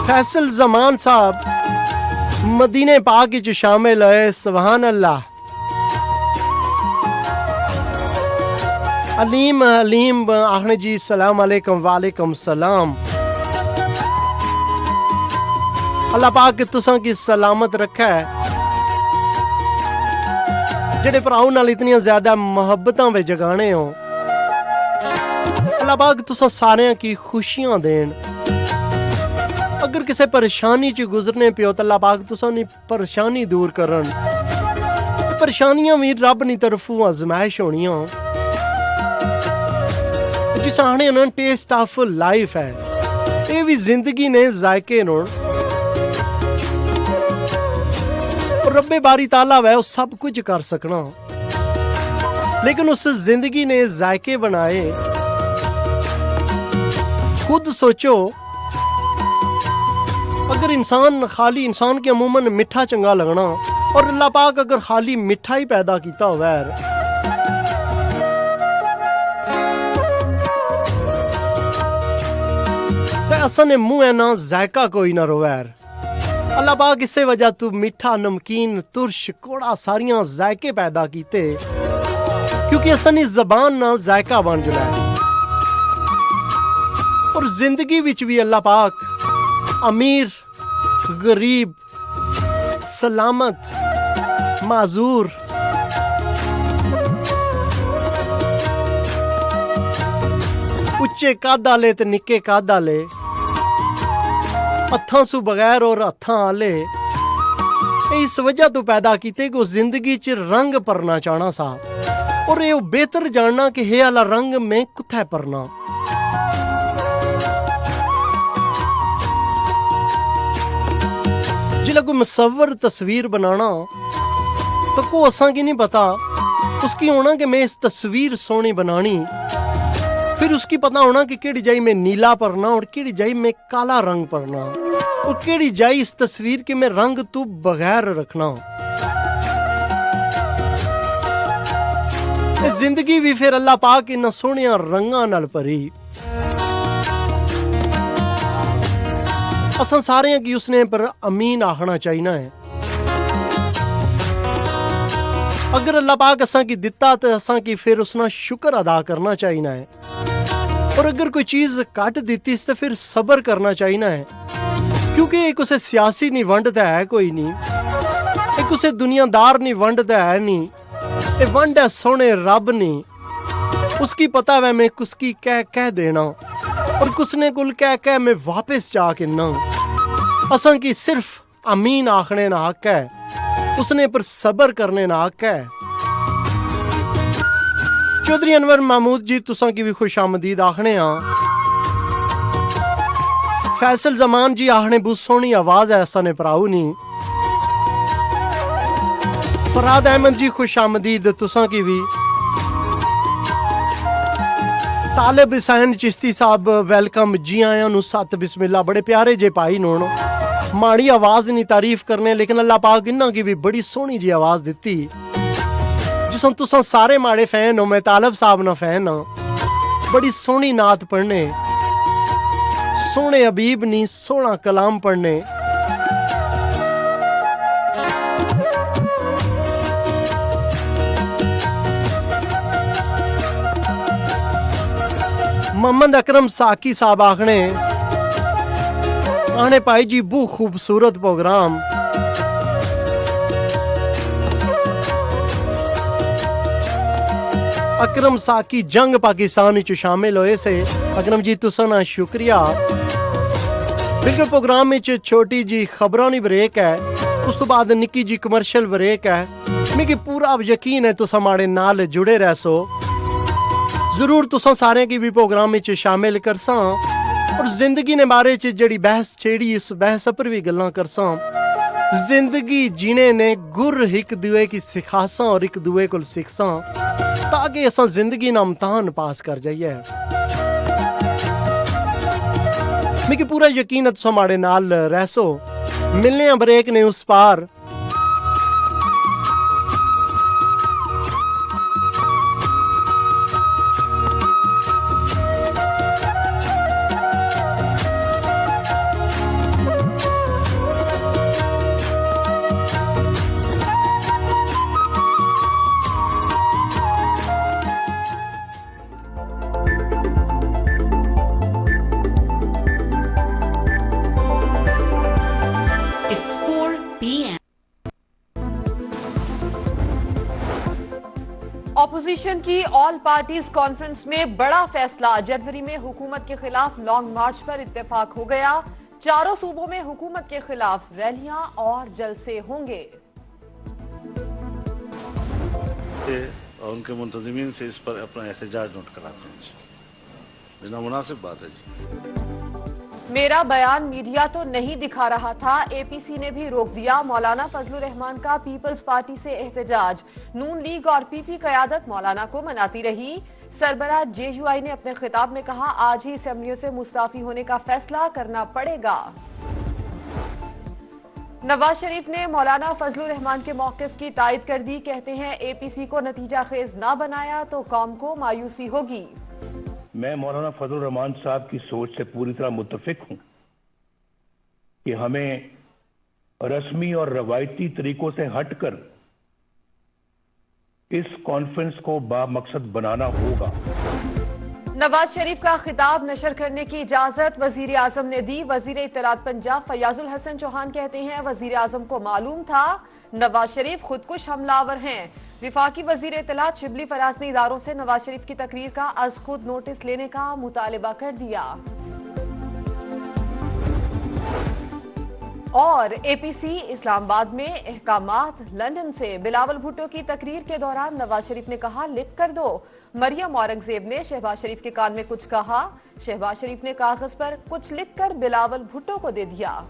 फैसल जमान साहब मदीने पाक च शामिल है, सुभान अल्लाह। अलीम अलीम आखने जी सलाम अलैकुम वालेकुम सलाम। अल्लाह पाक तुसां की सलामत रखा है, जेड़े भराऊ नाल इतनियां ज्यादा मोहब्बतां वे जगाने हो। अल्लाह पाक तुसां सारियां की खुशियां देन। अगर किसी परेशानी च गुजरने पियो तो अल्लाह पाक तुसां दी परेशानी दूर करन। परेशानियां भी रब दी तरफों आजमाइश होनियां, जिस आखने ना टेस्ट ऑफ लाइफ है, ये भी जिंदगी ने जायके न। रब्बे बारी ताला वै वो सब कुछ कर सकना, लेकिन उस जिंदगी ने जायके बनाए। खुद सोचो अगर इंसान के अमूमन मिठा चंगा लगना और अल्लाह पाक अगर खाली मिठा ही पैदा किया हुआ है, तो असा ने मुंह है ना जायका कोई ना रोवैर। अल्लाह पाक इसे वजह तू मीठा नमकीन तुरश कोड़ा सारियां जायके पैदा कीते, क्योंकि असनी जबान ना जायका बन जुला है। और जिंदगी विच भी अल्लाह पाक अमीर गरीब सलामत माजूर उच्चे कद आले ते निक्के कद आले, हत्थां सु बगैर और हत्थां आले, इस वजह तो पैदा किते कि जिंदगी च रंग भरना चाहना सा और ये बेहतर जानना कि हे आला रंग में कुत्थे भरना। जिला कोई मुसव्वर तस्वीर बनाना तो को असा की नहीं पता उसकी होना कि मैं इस तस्वीर सोहनी बनानी, फिर उसकी पता होना कि केड़ी जाई में नीला भरना और केड़ी जाई में काला रंग भरना और केड़ी जाई इस तस्वीर के में रंग तू बगैर रखना। जिंदगी भी फिर अल्लाह पाक इन सोहनिया रंगां नाल भरी। असां सारे की उसने पर अमीन आखना चाहिए है। अगर अल्लाह पाक असां की दिता तो असां की फिर उसना शुक्र अदा करना चाहिए है, और अगर कोई चीज कट दी तो फिर सबर करना चाहिए है, क्योंकि एक उसे सियासी नहीं वंडता है कोई नहीं, एक उसे दुनियादार नहीं वंडता है नहीं, ये वंड है सोने रब नहीं। उसकी पता है मैं कुसकी कह देना और कुसने कुल कह मैं वापस जाके ना। असां की सिर्फ अमीन आखने ना हक है, उसने पर सबर करने ना हक है। चौधरी अनवर महमूद जी तुसां की भी खुश आमदीद आखने हाँ। फैसल जमान जी आखने बहुत सोहनी आवाज है असा ने भराऊ नी। फराद अहमद जी खुश आमदीद तुसां की भी। तालिब हुसैन चिश्ती साहब वेलकम, जी आया नु सत बिस्मिल्लाह। बड़े प्यारे जे भाई नून, माड़ी आवाज नहीं तारीफ करने, लेकिन अल्लाह पाक इन्ना की भी बड़ी सोहनी जी आवाज दिती। जिसम तुसां सारे माड़े फैन हो, मैं तालिब साहब ना फैन हाँ। बड़ी सोहनी नात पढ़ने, सोहने हबीब नी सोहना कलाम पढ़ने। मोहम्मद अकरम साकी साहब आखने आने पाई जी बहुत खूबसूरत प्रोग्राम। अकरम साकी जंग पाकिस्तान विच शामिल होए से। अकरम जी तुसां दा शुक्रिया। बिल्कुल प्रोग्राम में छोटी जी खबरों दी ब्रेक है, उस तो बाद निक्की जी कमर्शियल ब्रेक है। मिगी पूरा यकीन है तुसां माड़े नाल जुड़े रहसो। जरूर तुसां सारे की भी प्रोग्राम में शामिल करसां और जिंदगी ने बारे च जड़ी बहस छेड़ी, इस बहस पर भी गल्लां करसां। जिंदगी जीने ने गुर एक दुए की सिखासां और एक दुए को सिखसां, ताकि असां जिंदगी ना इम्तहान पास कर जाइए। मिगी पूरा यकीन है तुसां माड़े नाल रहसो। मिलने आ ब्रेक ने उस पार। ऑपोजिशन की ऑल पार्टीज कॉन्फ्रेंस में बड़ा फैसला। जनवरी में हुकूमत के खिलाफ लॉन्ग मार्च पर इत्तेफाक हो गया। चारों सूबों में हुकूमत के खिलाफ रैलियां और जलसे होंगे। और उनके मुंतजिमीन से इस पर अपना एहतजाज नोट कराते हैं जी। नामुनासिब बात है जी। मेरा बयान मीडिया तो नहीं दिखा रहा था, एपीसी ने भी रोक दिया। मौलाना फजलुर रहमान का पीपल्स पार्टी से एहतजाज। नून लीग और पीपी कयादत मौलाना को मनाती रही। सरबराह जेयूआई ने अपने खिताब में कहा, आज ही असेंबलियों से मुस्ताफी होने का फैसला करना पड़ेगा। नवाज शरीफ ने मौलाना फजलुर रहमान के मौकिफ की तायद कर दी। कहते हैं एपीसी को नतीजा खेज ना बनाया तो कौम को मायूसी होगी। मैं मौलाना फजलुर रहमान साहब की सोच से पूरी तरह मुत्तफिक हूं कि हमें रस्मी और रवायती तरीकों से हटकर इस कॉन्फ्रेंस को बामकसद बनाना होगा। नवाज शरीफ का खिताब नशर करने की इजाजत वजीर आजम ने दी। वजीर इत्तलात पंजाब फयाजुल हसन चौहान कहते हैं, वजीर आजम को मालूम था नवाज शरीफ खुदकुश हमलावर हैं। विफाकी वजीर इत्तलात शिबली फराज ने इदारों से नवाज शरीफ की तकरीर का अज खुद नोटिस लेने का मुतालिबा कर दिया। और एपीसी इस्लामाबाद में अहकामात। लंदन से बिलावल भुट्टो की तकरीर के दौरान नवाज शरीफ ने कहा, लिख कर दो। मरियम औरंगजेब ने शहबाज शरीफ के कान में कुछ कहा। शहबाज शरीफ ने कागज पर कुछ लिखकर बिलावल भुट्टो को दे दिया।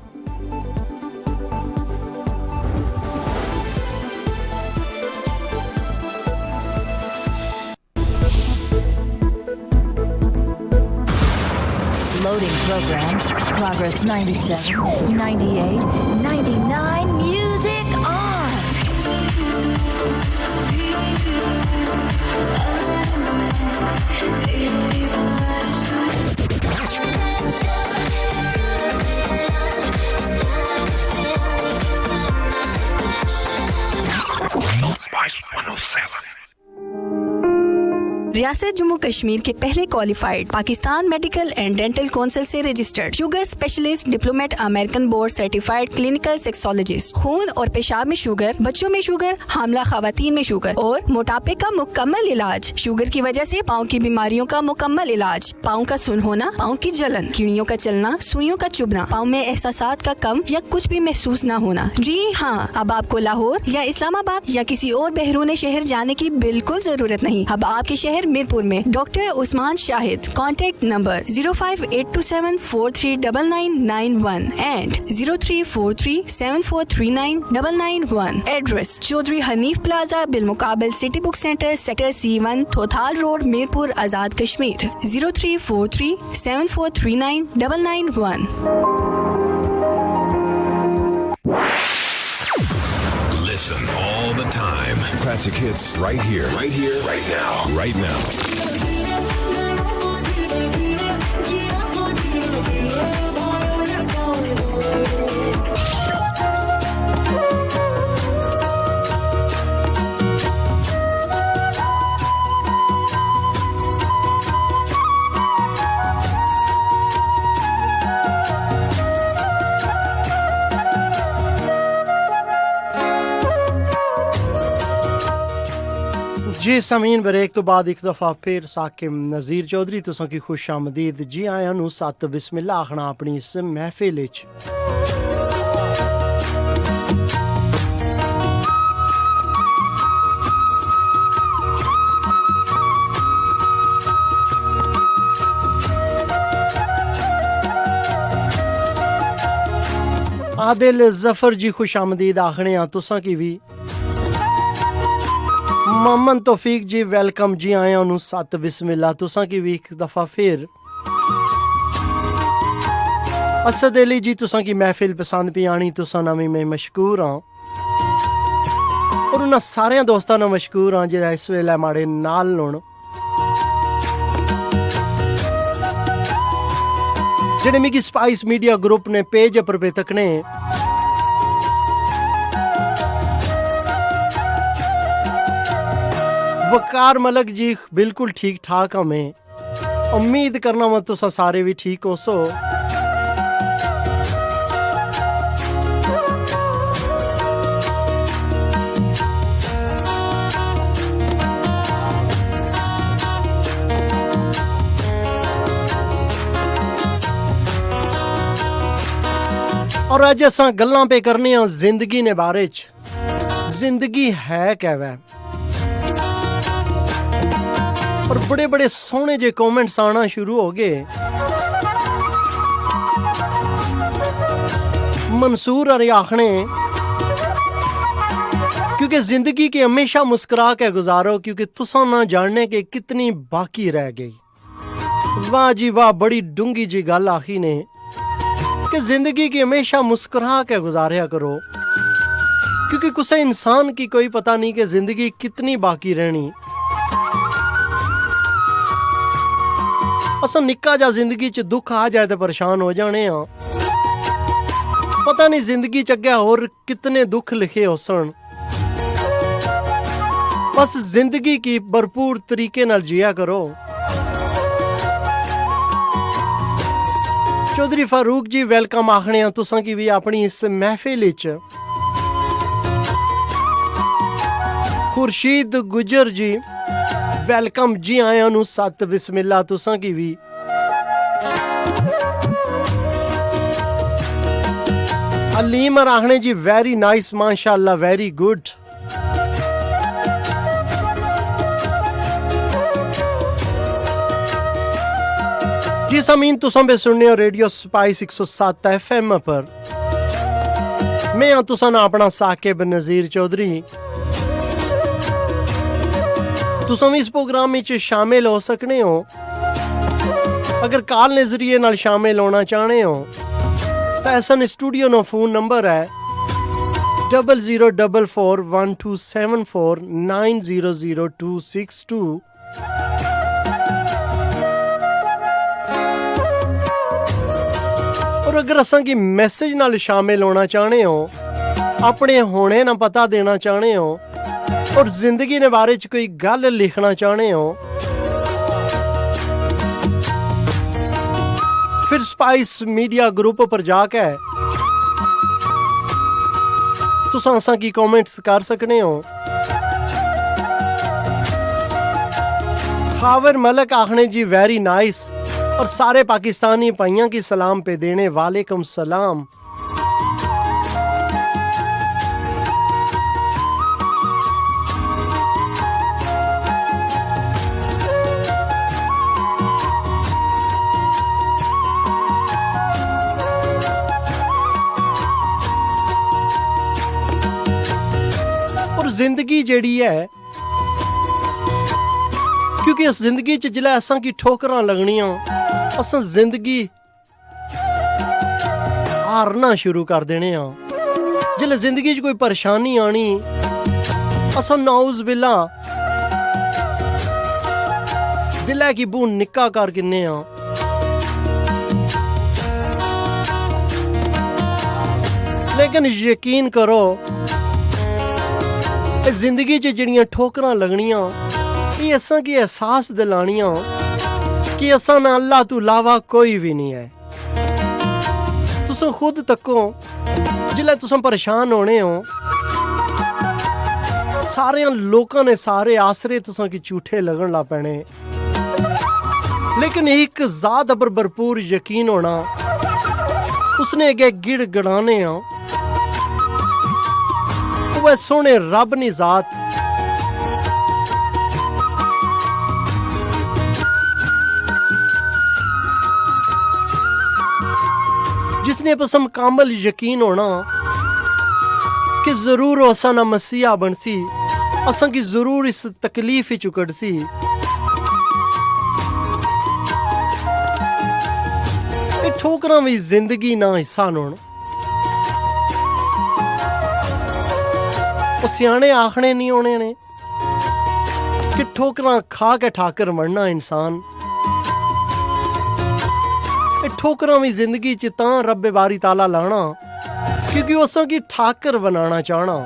Loading program. Progress 97, 98, 99. Music on. रियासत जम्मू कश्मीर के पहले qualified Pakistan medical and dental council से registered sugar specialist diplomate American board certified clinical sexologist, खून और पेशाब में शुगर, बच्चों में शुगर, हामला खवातीन में शुगर और मोटापे का मुकम्मल इलाज। शुगर की वजह से पाँव की बीमारियों का मुकम्मल इलाज, पाँव का सुन होना, पाँव की जलन, कीड़ियों का चलना, सुइयों का चुभना, पाँव में एहसासात का कम या कुछ भी महसूस न होना। जी हाँ, अब आपको लाहौर या इस्लामाबाद या किसी और बहरूने शहर जाने की बिल्कुल जरूरत नहीं। अब आपके शहर मीरपुर में doctor Usman Shahid, contact number 0582743991 and 0343743991। Address Chaudhry Hanif plaza बिलमुकाबिल city book centre, sector C1, Thothal road, Mirpur, Azad Kashmir. 0343743991। Listen all the time. Classic hits right here, right now. जी समीन ब्रेक तो बाद एक दफ़ा फिर साकिब नज़ीर चौधरी तुसां की खुश आमदीद। जी आया नू सत बिस्मिल्ला आखना अपनी इस महफिल विच। आदिल जफर जी खुश आमदीद आखने तुसां की भी। मोहम्मद तौफीक जी वेलकम। जी आया नू सत बिस्मिल्ला तुसां की भी एक दफ़ा फिर। असद अली जी तुसां की महफिल पसंद पी आनी, तुसां नवी में मशकूर हाँ और उन्हां सारे दोस्तां नाल मशकूर हाँ जेह्ड़ा इस वेले माड़े नाल होण, जेह्ड़े मिगी स्पाइस मीडिया ग्रुप ने पेज पर पे तकने। वकार मलक जी बिल्कुल ठीक ठाक हमें, उम्मीद करना मत तुसा सारे भी ठीक हो सो। और अज असां गल्लां पे करने आ जिंदगी ने बारे च। जिंदगी है क्या वै? और बड़े बड़े सोहने जे कमेंट्स आना शुरू हो गए। मंसूर अरे आखने क्योंकि जिंदगी की हमेशा मुस्कुरा के गुजारो, क्योंकि तुसा ना जानने के कितनी बाकी रह गई। वाह जी वाह, बड़ी डूंगी जी गल आखी ने कि जिंदगी की हमेशा मुस्कुरा के गुजारिया करो, क्योंकि किसी इंसान की कोई पता नहीं कि जिंदगी कितनी बाकी रहनी। असा निक्का जा जिंदगी च दुख आ जाए तो परेशान हो जाने हाँ, पता नहीं जिंदगी च अग्गे होर कितने दुख लिखे हो सन। बस जिंदगी की भरपूर तरीके नाल जिया करो। चौधरी फारूक जी वेलकम आखने तुसां की भी अपनी इस महफिल विच। खुर्शीद गुजर जी वेलकम। जी आया नू सत बिस्मिल्ला तुसां की भी। अलीम राहणे जी वेरी नाइस माशाअल्लाह, वेरी गुड। जी समीन तुसां पे सुनने हो रेडियो स्पाइस 107 FM पर। मैं हाँ तुसां ना अपना साकिब नज़ीर चौधरी। तुसां भी इस प्रोग्राम में शामिल हो सकने हो। अगर कॉल के जरिए नाल शामिल होना चाहते हो तो एसन स्टूडियो नो फोन नंबर है 00441274900262। और अगर असां की मैसेज नाल शामिल होना चाहते हो, अपने होने ना पता देना चाहते हो और जिंदगी ने बारे च कोई गल लिखना चाहते हो फिर स्पाइस मीडिया ग्रुप पर जाके तुसां असां की कमेंट्स कर सकने हो। खावर मलक आखने जी वेरी नाइस और सारे पाकिस्तानी भाइयों की सलाम पे देने वालेकुम सलाम। जिंदगी जेड़ी है, क्योंकि इस जिंदगी च जिल्लै असां की ठोकरां लगनियां असां जिंदगी हारना शुरू कर देने आं। जिल्लै जिंदगी च कोई परेशानी आनी असां नाउज़ बिल्ला दिलै की बूंद निक्का कर किन्ने आं। लेकिन यकीन करो जिंदगी च जिहड़ियां ठोकरां लगनियां ये असां की एहसास दिलानियां कि असां ना अल्लाह तो इलावा कोई भी नहीं है। तुसां खुद तको जिल्लै तुसां परेशान होने हो सारे लोकां ने सारे आसरे तुसां की झूठे लगन ला पैने, लेकिन एक ज़ात पर भरपूर यकीन होना उसने अगे गिड़ गड़ाने वह सोने रब नी जात जिसने बस हम कामल यकीन होना कि जरूर असा ना मसीहा बनसी, असा की जरूर इस तकलीफ ही चुकड़सी। ठोकरां भी जिंदगी ना हिस्सा न। सियाने आखने नहीं होने ने कि ठोकरां खा के ठाकर मरना इंसान। ठोकरां भी जिंदगी च तां रब्बे बारी ताला लाना क्योंकि उसां की ठाकर बनाना चाहना।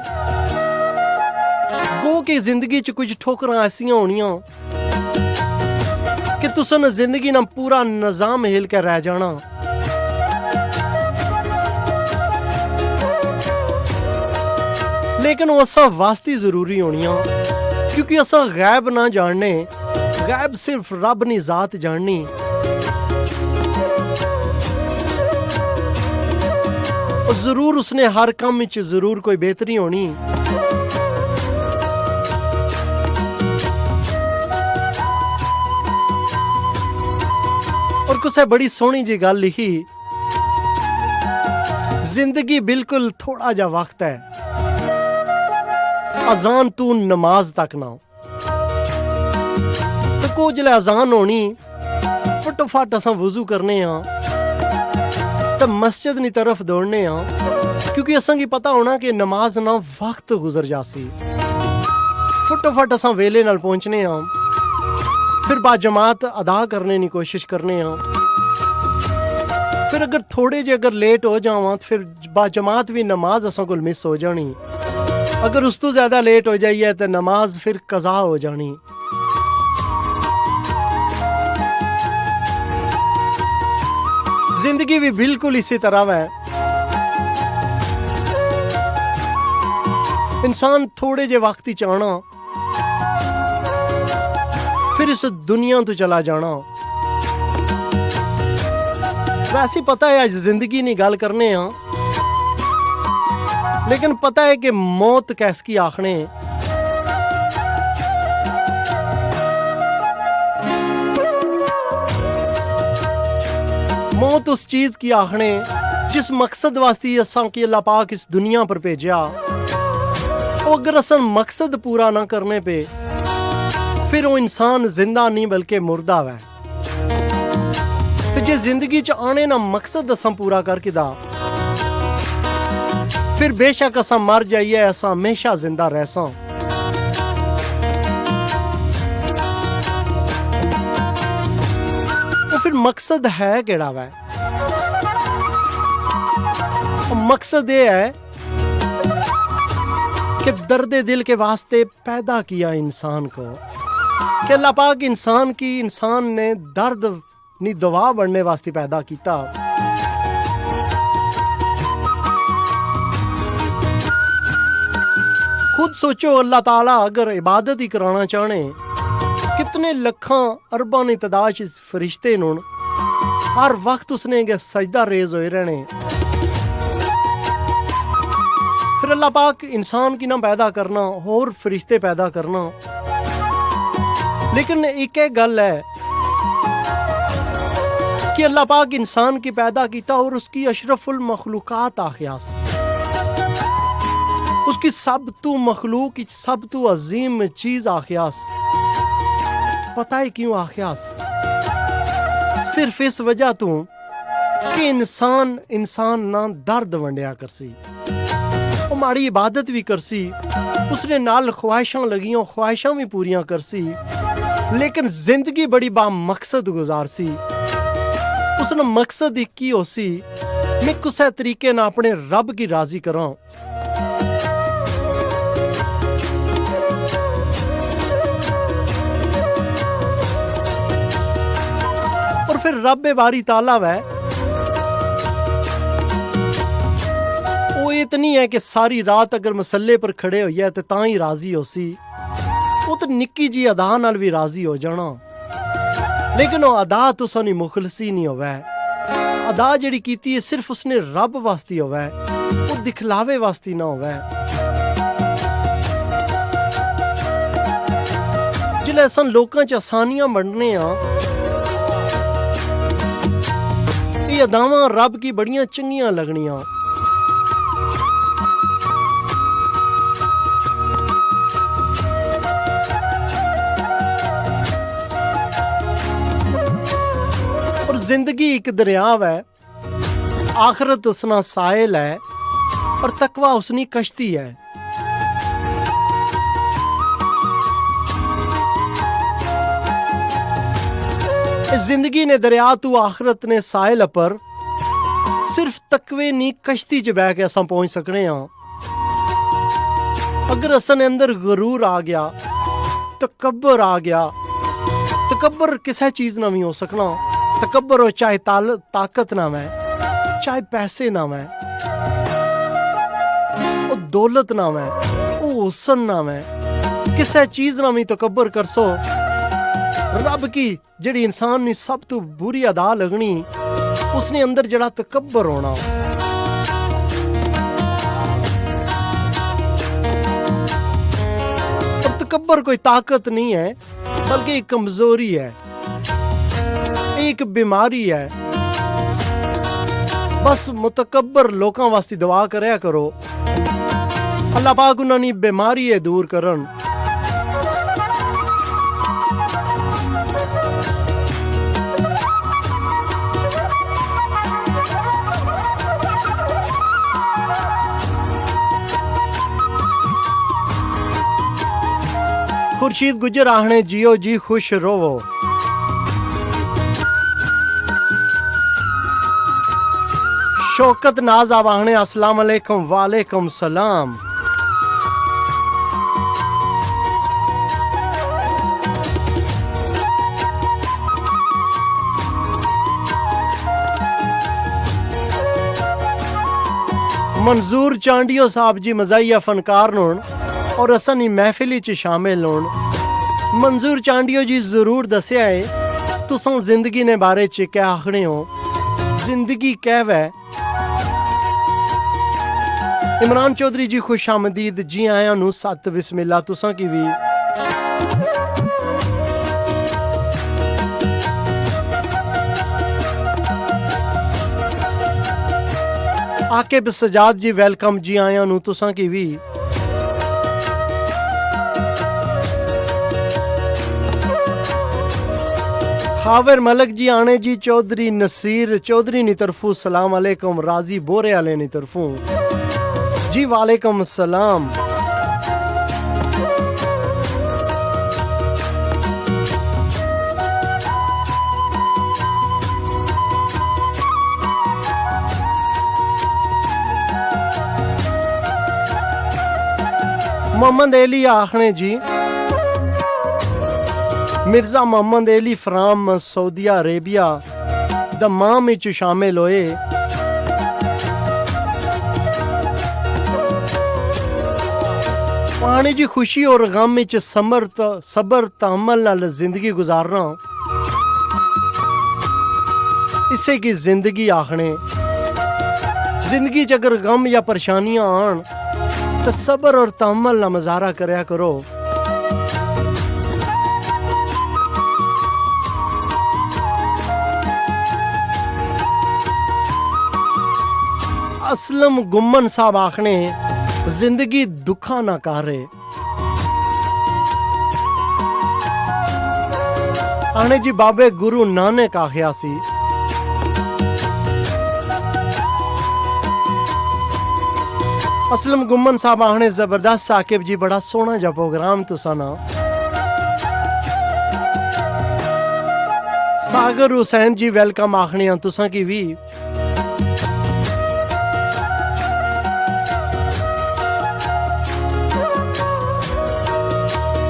गो के जिंदगी च कुछ ठोकरां ऐसियां होनियां कि तुसां ने जिंदगी ना पूरा निजाम हिल के रह जाना। लेकिन वो असा वास्ते जरूरी होनियां क्योंकि असा गैब ना जानने, गैब सिर्फ रब नी जात जाननी। और जरूर उसने हर काम विच जरूर कोई बेहतरी होनी। और कुछ बड़ी सोहनी जी गल लिखी, जिंदगी बिल्कुल थोड़ा जा वक्त है, अजान तू नमाज तक ना। तो को जिले अजान होनी फटोफट असा वजू करने तो मस्जिद नी तरफ दौड़ने क्योंकि असा की पता होना कि नमाज ना वक्त गुजर जासी। फटोफट असा वेले नाल पहुंचने फिर बाजमात अदा करने की कोशिश करने फिर अगर थोड़े जे अगर लेट हो जावा तो फिर बाजमात भी नमाज असा को मिस हो जानी। अगर उस तो ज्यादा लेट हो जाइए तो नमाज फिर कज़ा हो जानी। जिंदगी भी बिल्कुल इसी तरह है। इंसान थोड़े जे वक्त ही चाहना फिर इस दुनिया तो चला जाना। वैसे पता है आज जिंदगी नहीं गल करने लेकिन पता है कि मौत कैसकी आखने। मौत उस चीज की आखने जिस मकसद वास्ते असां की अल्लाह पाक इस दुनिया पर भेजा। और अगर असां मकसद पूरा ना करने पे फिर वो इंसान जिंदा नहीं बल्कि मुर्दा है। तो जे जिंदगी च आने ना मकसद असां पूरा करके दा फिर बेशक असा मर जाइए असा हमेशा जिंदा रहसा। तो फिर मकसद है केड़ा वै? मकसद ये है कि दर्द दिल के वास्ते पैदा किया इंसान को कि अल्लाह पाक इंसान ने दर्द नी दवा बनने वास्ते पैदा किया। खुद सोचो, अल्लाह ताला अगर इबादत ही कराना चाहने, कितने लखां अरबां दी तादाद च फरिश्ते न, हर वक्त उसने गै सजदा रेज होए रहने। फिर अल्लाह पाक इंसान की ना पैदा करना और फरिश्ते पैदा करना। लेकिन एक गल है कि अल्लाह पाक इंसान की पैदा किया और उसकी अशरफुल मखलूकात आखियास, उसकी सब तू मखलूक सब तू अजीम चीज आखियास। पता है क्यों आखियास? सिर्फ इस वजह तू कि इंसान ना दर्द वंडिया करसी, वो माड़ी इबादत भी करसी, उसने नाल ख्वाहिशां लगियां, ख्वाहिशां भी पूरियां करसी, लेकिन जिंदगी बड़ी बामकसद गुजारसी। उसने मकसद एक ही होसी, मैं कुछ तरीके ना अपने रब की राजी करां। और फिर रब बारी ताला वै, वो इतनी है कि सारी रात अगर मसल्ले पर खड़े होइए तो तां ही राजी होसी। वो तो निक्की जी अदा नाल भी राजी हो जाना, लेकिन वो अदा तुसा नी मुखलसी नहीं होवे। अदा जिहड़ी कीती है सिर्फ उसने रब वास्ते होवे, वो दिखलावे वास्ते ना होवे। जिले असां लोकां च आसानियां बंडने आ, ये अदावां रब की बड़ियां चंगियां लगनियां। और जिंदगी एक दरियाव है, आखिरत उसना साहिल है और तकवा उसनी कश्ती है। जिंदगी ने दरिया तू आखिरत ने साहिल पर सिर्फ तकवे नी कश्ती च बह के असां पहुंच सकने हाँ। अगर असन अंदर गरूर आ गया, तकब्बर आ गया, तकब्बर किसी चीज ना भी हो सकना। तकब्बर हो चाहे ताकत ना मैं, चाहे पैसे ना मैं, वो दौलत ना मैं, वो हुस्न ना मैं, किसी चीज ना भी तकब्बर कर सो। रब की जिहड़ी इंसान नी सब तो बुरी अदा लगनी, उसने अंदर जड़ा तकब्बर होना। और तकब्बर कोई ताकत नहीं है, बल्कि एक कमजोरी है, एक बीमारी है। बस मुतकब्बर लोकां वास्ते दुआ करया करो, अल्लाह पाक उन्हां दी बीमारी है दूर करन। खुर्शीद गुजर आहने जियो जी खुश रोवो। शौकत नाज आवाहने अस्सलाम अलैकुम वालेकुम सलाम। मंजूर चांडियो साहब जी मजाइया फनकार नोन और असन ही महफिली च शामिल होन। मंजूर चांडियो जी जरूर दस्या है तुसां जिंदगी ने बारे च क्या आखने हो, जिंदगी कहवे। इमरान चौधरी जी खुश आमदीद, जी आया नू सत बिस्मिल्ला तुसां की भी। आकिब सजाद जी वेलकम, जी आया नू तुसां की भी। खावर मलक जी आने जी, चौधरी नसीर चौधरी नी तरफू सलाम अलैकुम, राजी बोरे आले नी तरफू जी वालेकुम सलाम। मोहम्मद अली आखने जी Mirza Mohammad Ali from Saudi Arabia Dammam विच शामिल होए। पानी जी खुशी और गम विच सबर तहम्मुल नाल जिंदगी गुजारना, इसे की जिंदगी आखने। जिंदगी च अगर गम या परेशानियां आन तो सबर और तहम्मुल ना मुजाहरा करया करो। असलम गुम्मन साहब आखने जिंदगी दुखा ना करे। आने जी बाबे गुरु नानक आखिया सी असलम गुम्मन साहब आखने जबरदस्त साकिब जी बड़ा सोहना जा प्रोग्राम तुसा ना। सागर हुसैन जी वेलकम आखने तुसा की भी।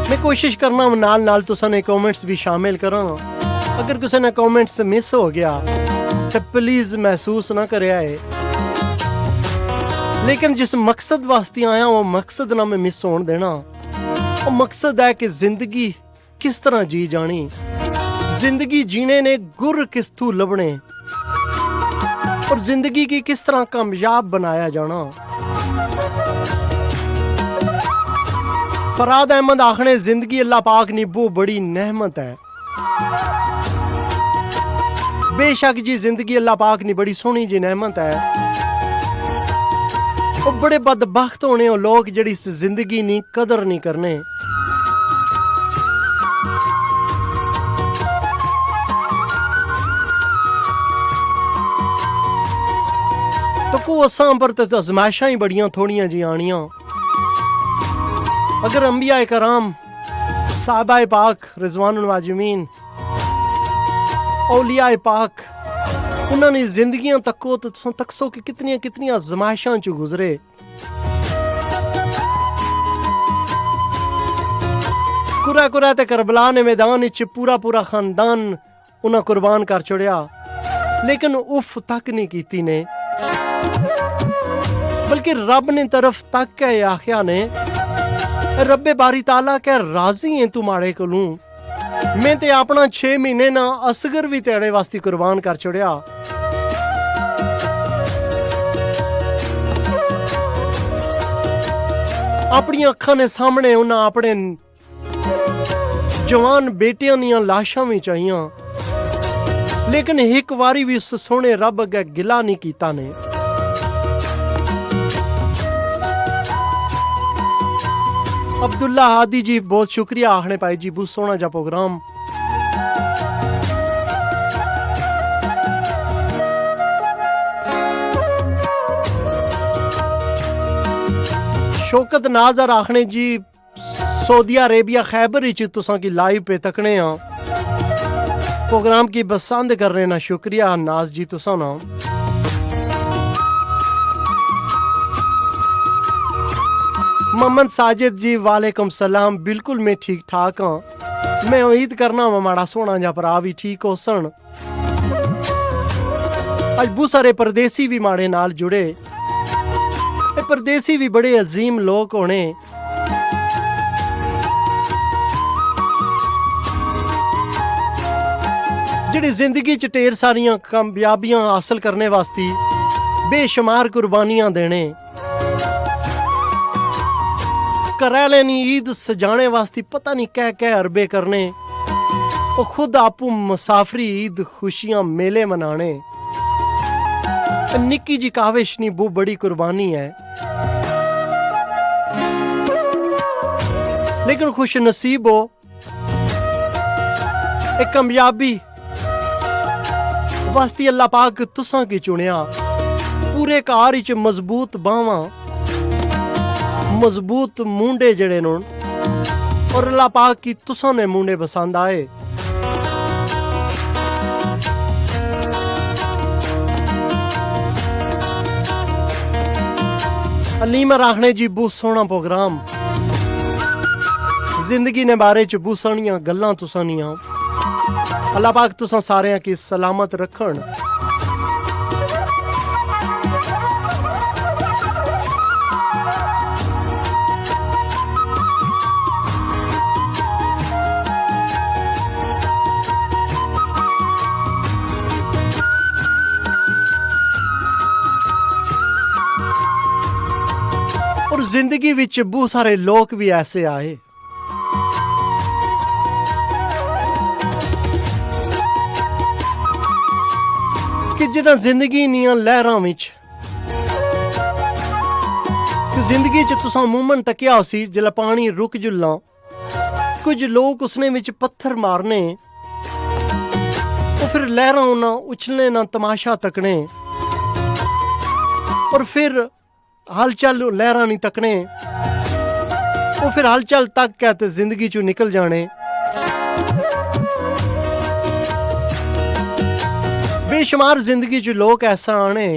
मैं कोशिश करना नाल नाल तुसा ने कमेंट्स भी शामिल करा। अगर किसी ने कमेंट्स मिस हो गया तो प्लीज महसूस ना करे। लेकिन जिस मकसद वास्ते आया वो मकसद ना मैं मिस होने देना। वो मकसद है कि जिंदगी किस तरह जी जानी, जिंदगी जीने ने गुर किस तू लभने और जिंदगी की किस तरह कामयाब बनाया जाना। फराद अहमद आखने जिंदगी अल्लाह पाक नी वो बड़ी नेहमत है। बेशक जी जिंदगी अल्लाह पाक नी बड़ी सोहनी जी नेहमत है। वो बड़े बदबख्त होने हो लोग जेड़ी इस जिंदगी नी कदर नहीं करने। तो को असां पर तो अजमाइशां ही बड़ियां थोड़ियां जी आनियां। अगर अंबिया कराम साहबा पाक रिजवानुल वाजिमीन औलिया पाक उन्होंने जिंदगियां तको तो तकसो कि कितनियां कितनियां आजमाइशां चो गुजरे। कुरा कुरा ते करबला ने मैदान विच पूरा पूरा खानदान उन्हें कुर्बान कर छोड़िया, लेकिन उफ तक नहीं कीती ने, बल्कि रब ने तरफ तक के आख्या ने रब्बे बारी ताला क्या राजी है तू माड़े कोलूं। मैं ते अपना 6 महीने ना असगर भी तेरे वास्ते कुर्बान कर छोड़िया। अपनी अखां ने सामने उन्हें अपने जवान बेटियां दियां लाशां भी चाहिए, लेकिन एक बारी भी उस सोने रब अगे गिला नहीं कीता ने। अब्दुल्ला हादी जी बहुत शुक्रिया आखने पाई जी, बहुत सोहना जा प्रोग्राम। शौकत नाजर आखने जी सऊदी अरेबिया खैबर तुसा की लाइव पे तकने प्रोग्राम की पसंद कर रहे ना, शुक्रिया नाज जी तुसा ना। मोहम्मद साजिद जी वालेकुम सलाम, बिल्कुल मैं ठीक ठाक हाँ। मैं उम्मीद करना वा माड़ा सोना जा भरा भी ठीक हो सन। अज बहुत सारे परदेसी भी माड़े नाल जुड़े। परदेसी भी बड़े अजीम लोग होने। जिहड़ी जिंदगी च ढेर सारियां कामयाबियां हासिल करने वास्ते बेशुमार कुर्बानियां देने। घरै नी ईद सजाने वास्ते पता नहीं कह कह अरबे करने। वो खुद आपू मुसाफरी ईद खुशियां मेले मनाने। निक्की जी काविश नी वो बड़ी कुर्बानी है, लेकिन खुश नसीब हो एक कामयाबी वास्ते अल्लाह पाक तुसां की चुनिया। पूरे घर च मजबूत बाहवां मजबूत मुंडे जड़े न, और अल्लाह पाक की तुसां ने मुंडे पसंद आए। अलीमा राखने जी बहुत सोहना प्रोग्राम। जिंदगी ने बारे च बहुत सारियां गल्लां तुसां नियां अल्लाह पाक तुसां सारेयां की सलामत रखन। और जिंदगी विच बहुत सारे लोग भी ऐसे आए कि जिन्हां जिंदगी दियां लहरां विच जिंदगी च तुसां मूमन तकिया सी जिसलै पानी रुक जुलना कुछ लोग उसने विच पत्थर मारने तो फिर लहरां ना उछलने ना तमाशा तकने और फिर हलचल लहरां नहीं तकने वो फिर हलचल तक के ते जिंदगी चो निकल जाने। बेशुमार जिंदगी च लोग ऐसा आने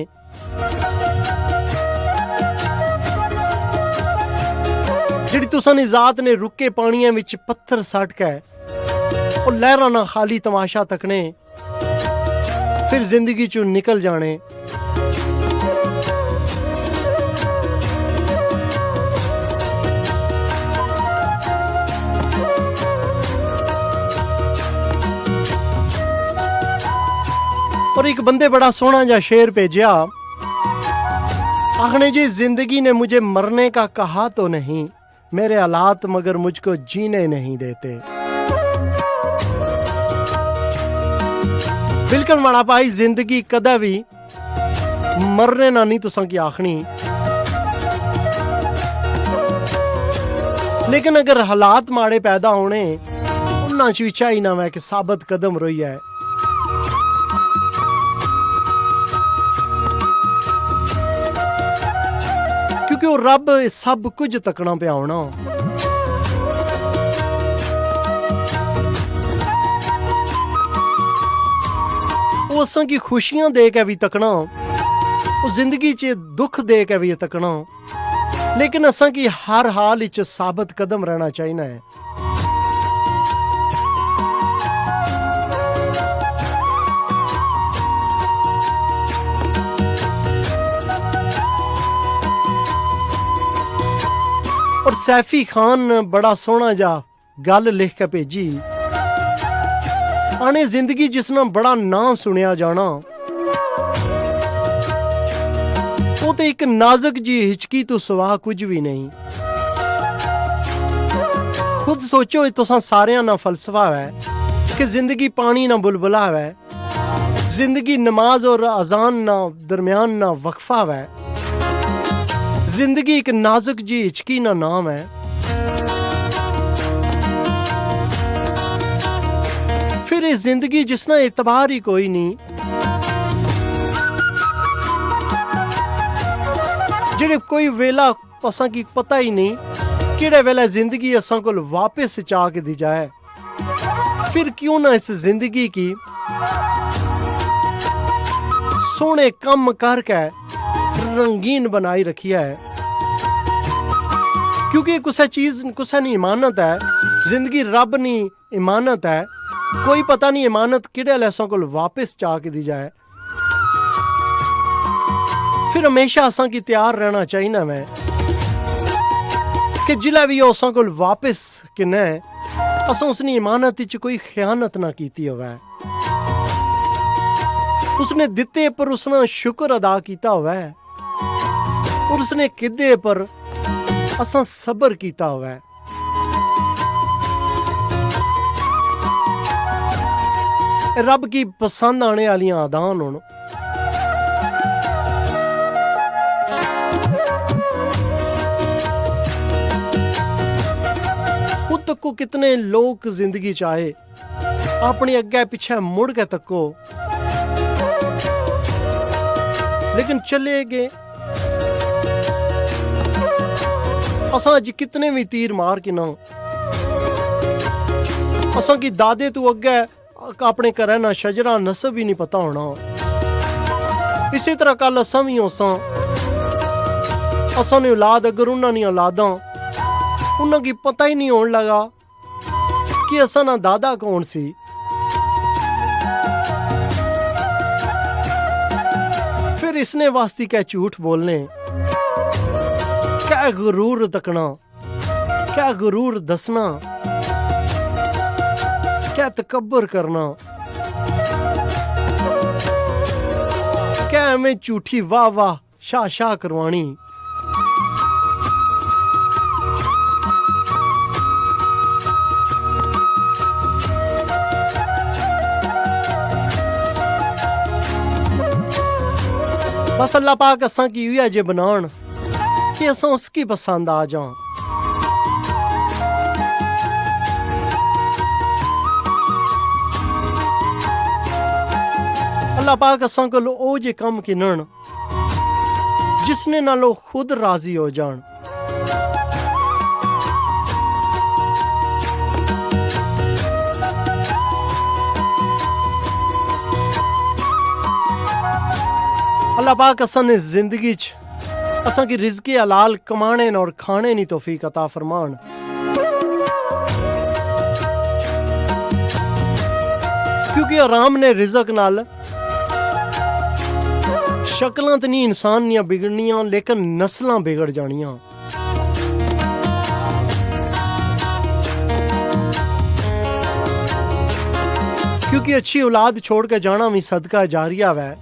जिहड़ी तुसां दी जात ने रुके पानियां विच पत्थर सट के और लहरां ना खाली तमाशा तकने फिर जिंदगी चो निकल जाने। और एक बंदे बड़ा सोहना जा शेर भेजा, आखने जी जिंदगी ने मुझे मरने का कहा तो नहीं, मेरे हालात मगर मुझको जीने नहीं देते। बिल्कुल माड़ा भाई, जिंदगी कदा भी मरने ना नहीं तुसां की आखनी, लेकिन अगर हालात माड़े पैदा होने उन्हां च भी चाहिए ना मैं कि साबित कदम रही है। क्योंकि वो रब सब कुछ तकना पिया होना। वो असां की खुशियां दे के भी तकना, वो जिंदगी च दुख दे के भी तकना, लेकिन असां की हर हाल च साबित कदम रहना चाहिए है। और सैफी खान ने बड़ा सोहना जा गल लिख के भेजी, आने जिंदगी जिसना बड़ा नाम सुनिया जाना वो तो एक नाजुक जी हिचकी तो सवा कुछ भी नहीं। खुद सोचो तुसां सारियां ना फलसफा है कि जिंदगी पानी ना बुलबुला है, जिंदगी नमाज और अजान ना दरमियान ना वक्फा है, जिंदगी एक नाजुक जी हिचकी ना नाम है। फिर इस जिंदगी जिसना एतबार ही कोई नहीं, जेड़े कोई वेला असां की पता ही नहीं किड़े वेले जिंदगी असां को वापस चा के दी जाए। फिर क्यों ना इस जिंदगी की सोने कम करके रंगीन बनाई रखी है, क्योंकि कुछ चीज कुछ नहीं इमानत है, जिंदगी रब नहीं इमानत है। कोई पता नहीं इमानत किड़े लैसों को वापस चा के दी जाए। फिर हमेशा असां की तैयार रहना चाहिए ना मैं कि जिला भी असां को वापस किन्ने असां उसनी इमानत च कोई खयानत ना कीती होवे, उसने दिते पर उसने शुक्र अदा किया होवे, और उसने किदे पर असां सबर किया होवे। रब की पसंद आने वाली आदान होन। खुद तको कितने लोग जिंदगी चाहे अपने अगे पीछे मुड़ के तको, लेकिन चले गए। असां अज कितने भी तीर मार के ना असां की दादे तू अगे अपने घर ना शजरा नसब ही नहीं पता होना। इसी तरह कल असां भी असां ने औलाद अगर उन्होंने औलादा उन्होंने पता ही नहीं होने लगा कि असा ना दादा कौन सी। फिर इसने वास्ती क्या झूठ बोलने, क्या गुरूर तकना, क्या गुरूर दसना, क्या तकब्बर करना, क्या हमें झूठी वाह वाह शाह शाह करवानी। बस अल्लाह पाक असां की हुई जे बनान कि असां उसकी पसंद आ जाऊं। अल्लाह पाक असां को ओ जे कम किनन जिसने नालो खुद राजी हो जान। अल्लाह पाक असां ने जिंदगी च असां की रिज़्क़ हलाल कमाने और खाने नी तौफीक अता फरमान। क्योंकि आराम ने रिज़्क़ नाल शक्लां तो नहीं इंसान नियां बिगड़नियां लेकिन नस्लां बिगड़ जानियां। क्योंकि अच्छी औलाद छोड़ के जाना भी सदका जारिया वै।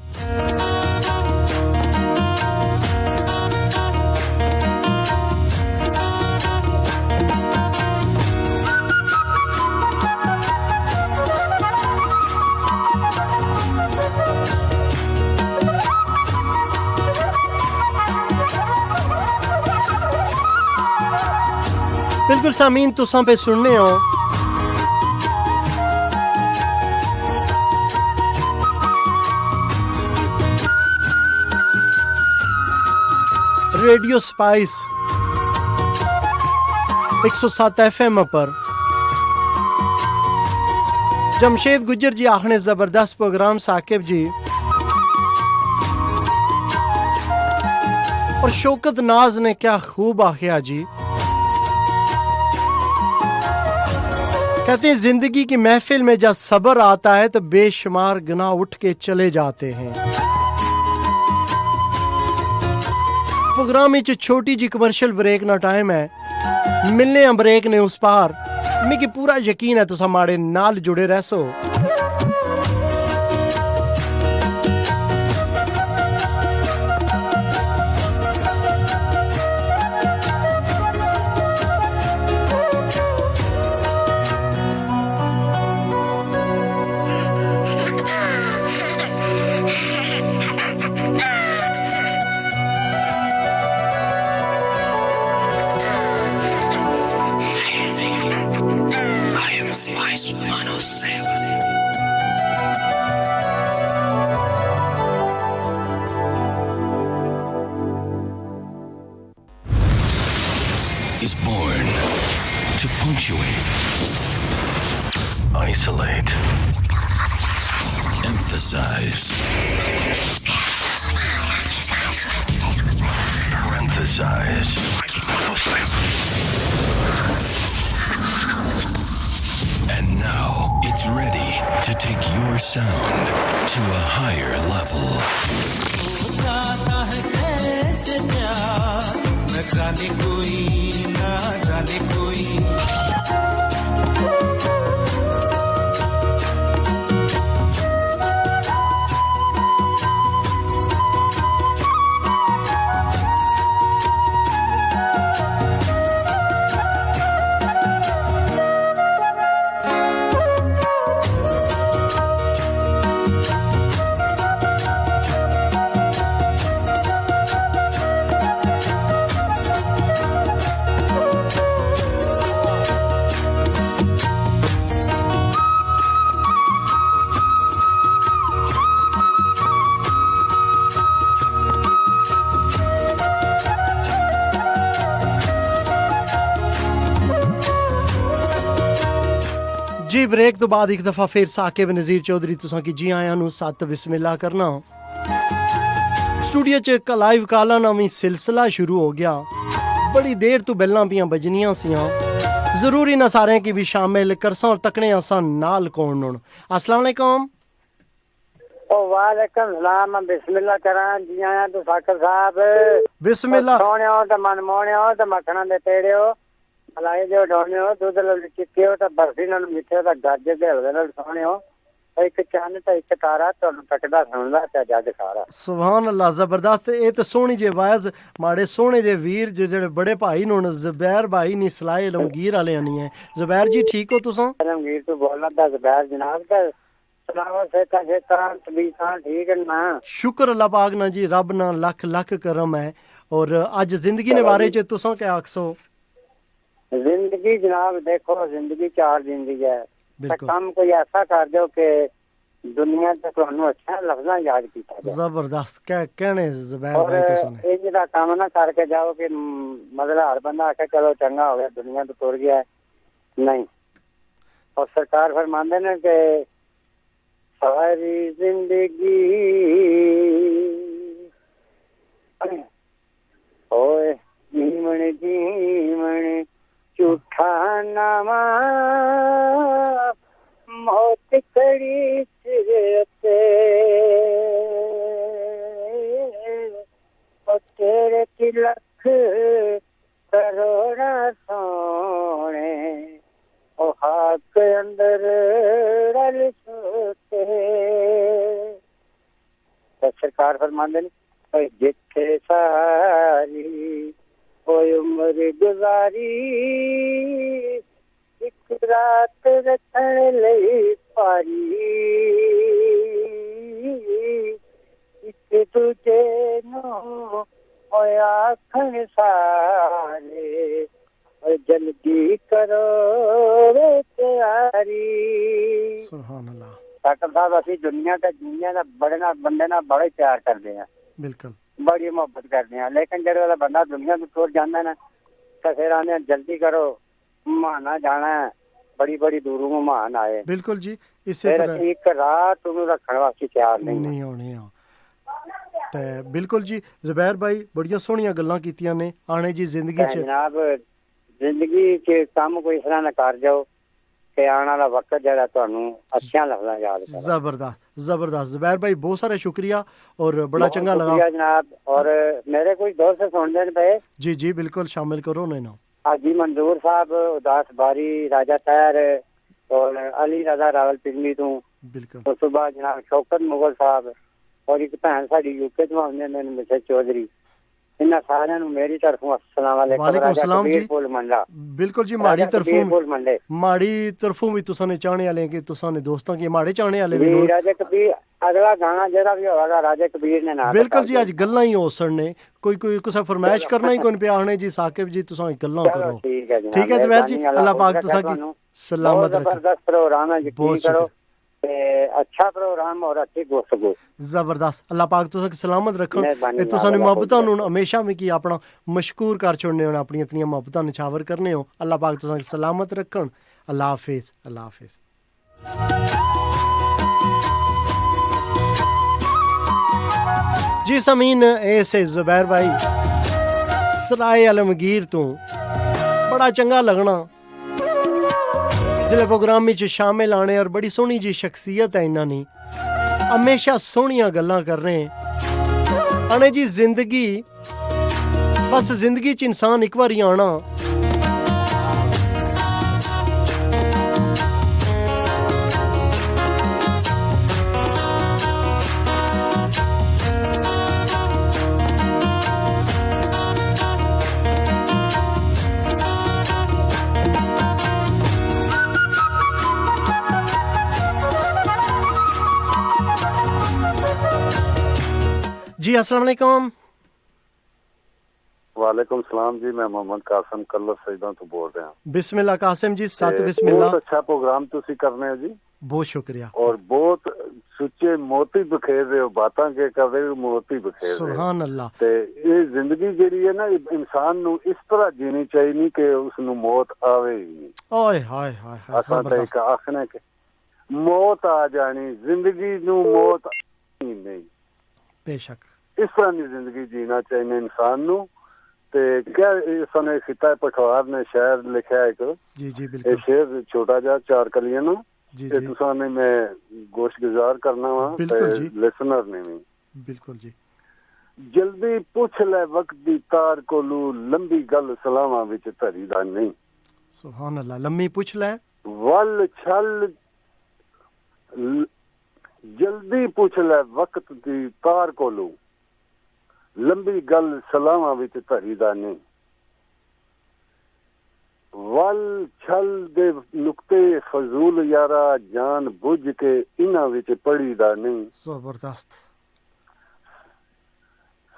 बिल्कुल सामीन तुसां पे सुनने हो रेडियो स्पाइस 107 FM पर जमशेद गुज्जर जी आखने जबरदस्त प्रोग्राम साकिब जी और शौकत नाज ने क्या खूब आखिया जी। कहते हैं जिंदगी की महफिल में जब सब्र आता है तो बेशुमार गुनाह उठ के चले जाते हैं। प्रोग्राम में छोटी जी कमर्शियल ब्रेक ना टाइम है मिलने ब्रेक ने उस पार मिगी पूरा यकीन है तुसा माड़े नाल जुड़े रह सो। Is born to punctuate, isolate, emphasize, parenthesize, and now it's ready to take your sound to a higher level. न जाने कोई ना जाने कोई। जी ब्रेक तो बाद एक दफा फिर साकिब नज़ीर चौधरी तुसां की जी आया नू सत बिस्मिल्लाह करना। स्टूडियो च एक लाइव काला नामी सिलसिला शुरू हो गया। बड़ी देर तो बैलां पियां बजनियां सियां जरूरी ना सारे की भी शामिल करसा और तकने असा नाल कौन नुन। अस्सलाम वालेकुम। वालेकुम सलाम। बिस्मिल्लाह करा जी आया तो साकर साहब बिस्मिल्लाह। सोने हो तो मन मोने हो तो मखना दे पेड़े हो मलाई जो डोने हो दूध चिक्के हो तो बर्फी नाल मिठे तो गाजे दे हलवे नाल सोने हो एक चन्न ते एक तारा तुहानू तकदा सुनदा ते जग सारा। सुभान अल्लाह जबरदस्त। ये तो सोहनी जे वायज माड़े सोहने जे वीर जेड़े बड़े भाई नुन जुबैर भाई नी सलाए अलमगीर वाले नहीं है। जुबैर जी ठीक हो तुसा? अलमगीर तो बोलना दा जुबैर जनाब का सलाम सेता सेता तबीयतां ठीक है ना? शुक्र अल्लाह पाक ना जी, रब ना लख लख करम है। और अज जिंदगी ने बारे च तुसा क्या आखसो? जिंदगी जनाब देखो जिंदगी 4 दिन दी है। काम कोई ऐसा कर दो कि दुनिया तक तुहानू अच्छा लफ्ज़ां याद कीता जाए। जबरदस्त क्या कहने जुबैर भाई तुसा ने। ਇਹ ਜਿਹੜਾ ਕੰਮ ਨਾ ਕਰਕੇ ਜਾਓ ਕਿ ਮਤਲਬ ਹਰ ਬੰਦਾ ਆਖੇ ਚਲੋ ਚੰਗਾ ਹੋ ਗਿਆ ਦੁਨੀਆ ਤੋਂ ਤੁਰ ਗਿਆ ਨਹੀਂ। और सरकार फरमाते हैं कि सारी जिंदगी ओए जीवन जीवन झूठा नामा मौत कड़ी सिरते और तेरे तिलक करोड़ा सोने ओ हाथ अंदर रल सोते। तो सरकार फरमाते हैं जिथे सारी कोई उम्र गुजारी एक रात रखण लई पारी एक दूजे नूं होया आखण सारे जल्दी करो वे तैयारी। सुभान अल्लाह। डॉक्टर साहब असी दुनिया का बड़े ना बंदे ना बड़े प्यार करते हैं, बिल्कुल बड़ी मोहब्बत करते हैं, लेकिन जब वाला बंदा दुनिया को छोड़ जाता है ना तो फिर आने जल्दी करो महाना जाना है, बड़ी बड़ी दूरों में महान आए। बिल्कुल जी। इसी तरह एक रात उन्हें रखने वास्ते तैयार नहीं होने ते बिल्कुल जी। जुबैर भाई बड़िया सोहनिया गल्लां कीतियां ने। आने जी जिंदगी च जनाब जिंदगी च काम कोई इस तरह ना कर जाओ कि आने वाला वक्त जरा तुहानू अच्छा लफ्ज़ां याद करे। जबरदस्त जबरदस्त। जुबैर भाई बहुत सारा शुक्रिया और बड़ा चंगा लगा जनाब। और मेरे कुछ दोस्त सुनते पे जी जी बिल्कुल शामिल करो उन्हें। हाजी मंजूर साहब, उदास बारी, राजा तैर और अली रजा रावलपिंडी तो बिल्कुल। उस तो बाद जनाब शौकत मुगल साहब और एक भैन साडी यूके तो आउंदे ने मिसेस चौधरी। इन्हां सारियां नूं मेरी तरफों अस्सलाम वालेकुम सलाम जी। बिल्कुल जी। माड़ी तरफों भी तुसां ने चाहने वाले कि तुसां ने दोस्तां के माड़े चाहने वाले भी राजा कबीर अगला गाना जेड़ा भी होगा राजा कबीर ने ना बिल्कुल जी। अज गल्लां ही हो सड़ने कोई कोई कुछ फरमाइश करना ही कोई पे आने जी साकिब जी तुसां गल्लां करो। ठीक है जुबैर जी। अल्लाह पाक तुसां की सलामत रखे। जबरदस्त प्रोग्राम है, यकीन करो अच्छा प्रोग्राम और अच्छी गुफ्तगू। जबरदस्त। अल्लाह पाक तुसां की सलामत रखन। तुसां ने मोहब्बतां नूं हमेशा में की अपना मशकूर कर छोड़ने हो, अपनी इतनी मोहब्बतां निछावर करने हो। अल्लाह पाक तुसां की सलामत रखन। अल्लाह हाफिज। अल्लाह हाफिज। जी समीन ऐसे जुबैर भाई सराय अलमगीर तो बड़ा चंगा लगना जिले प्रोग्राम में शामिल आने और बड़ी सोहनी जी शख्सियत है इन्होंने हमेशा सोहनिया गल्लां कर रहे हैं। आने जी जिंदगी बस जिंदगी च इंसान एक बार आना जी। अस्सलाम वालेकुम। वालेकुम सलाम जी। मैं मोहम्मद कासिम कल्लर सईदा तो बोल रहा हूँ। बिस्मिल्लाह कासिम जी। साथ बिस्मिल्लाह। बहुत अच्छा प्रोग्राम तुसी करने हो जी, बहुत शुक्रिया। और बहुत सुच्चे मोती बखेर रहे हो, बातां के कर रहे हो, मोती बखेर रहे हो। सुभान अल्लाह। ते ये जिंदगी जेड़ी है ना इंसान नू इस तरह जीनी चाहिए नहीं कि उसनू मौत आवे ही नहीं। ओए हाय हाय हाय। असां ते एक आखने के मौत आ जानी, जिंदगी नू मौत नहीं। बेशक इस तरह की जिंदगी जीना चाहिए इंसान नू ਤੇ क्या इसने खिता पठवार ने शेर लिखा है एक जी जी ये बिल्कुल शेर छोटा जा 4 कलियां ना जी ते जी तुसाने मैं गोश गुजार करना वा बिल्कुल जी। लिसनर ने भी बिल्कुल जी जल्दी पूछ ले वक्त दी तार कोलू लंबी गल सलामा विच धरी दा नहीं सुभान अल्लाह लम्मी पूछ ले वल छल जल्दी पूछ ले वक्त दी तार कोलू लंबी गल सलामा विच धरी दा नहीं वल छल दे नुक्ते फजूल यारा जान बुझ के इना विच पड़ी दा नहीं जबरदस्त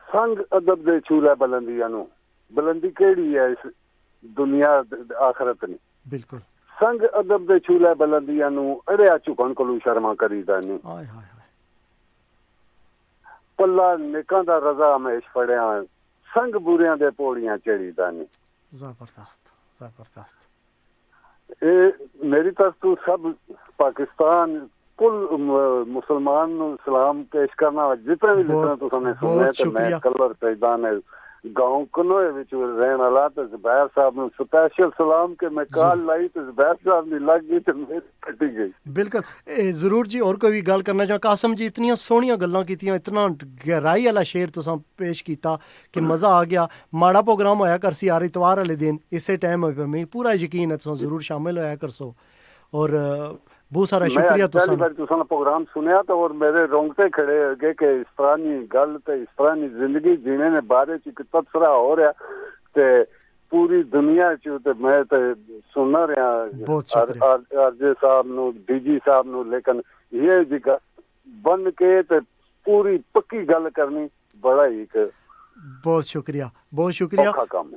संग अदब दे छूला बुलंदियां नु बुलंदी केड़ी है इस दुनिया आखरत नी बिल्कुल संग अदब दे छूला बुलंदियां नु अड़िया झुकण कोलू शर्मा करीदा नहीं हाय हाय पल्ला निकां दा रजा हमेश फड़िया संग बुरियां दे पौड़ियां चढ़ीदा नहीं जबरदस्त जबरदस्त ए मेरी तरफ तो सब पाकिस्तान कुल मुसलमान नु सलाम पेश करना जितने भी लिखना तो हमने सुने तो मैं कलर पैदान है गांव कनोए विच रहन वाला तो जुबैर साहब नु स्पेशल सलाम के मैं कॉल लाई तो जुबैर साहब नी लग गई तो मेरी कटी गई बिल्कुल जरूर जी और कोई भी गल करना चाह कासम जी इतनी सोहनियां गल्लां कीतियां इतना गहराई वाला शेर तुसां पेश किया कि मज़ा आ गया माड़ा प्रोग्राम होया करसी हर इतवार वाले दिन इसे टाइम पर मैं पूरा यकीन है तुसां जरूर शामिल होया करसो और बहुत सारा शुक्रिया पहली बार तुसां प्रोग्राम सुनया तो और मेरे रोंगटे खड़े हो गए कि इस तरह नी गल ते इस तरह नी जिंदगी जीने ने बारे च एक तबसरा हो रहा ते पूरी दुनिया च ते मैं ते सुनना रहा आरजे साहब नु डीजी साहब नु लेकिन ये जी बन के ते पूरी पक्की गल करनी बड़ा ही एक बहुत शुक्रिया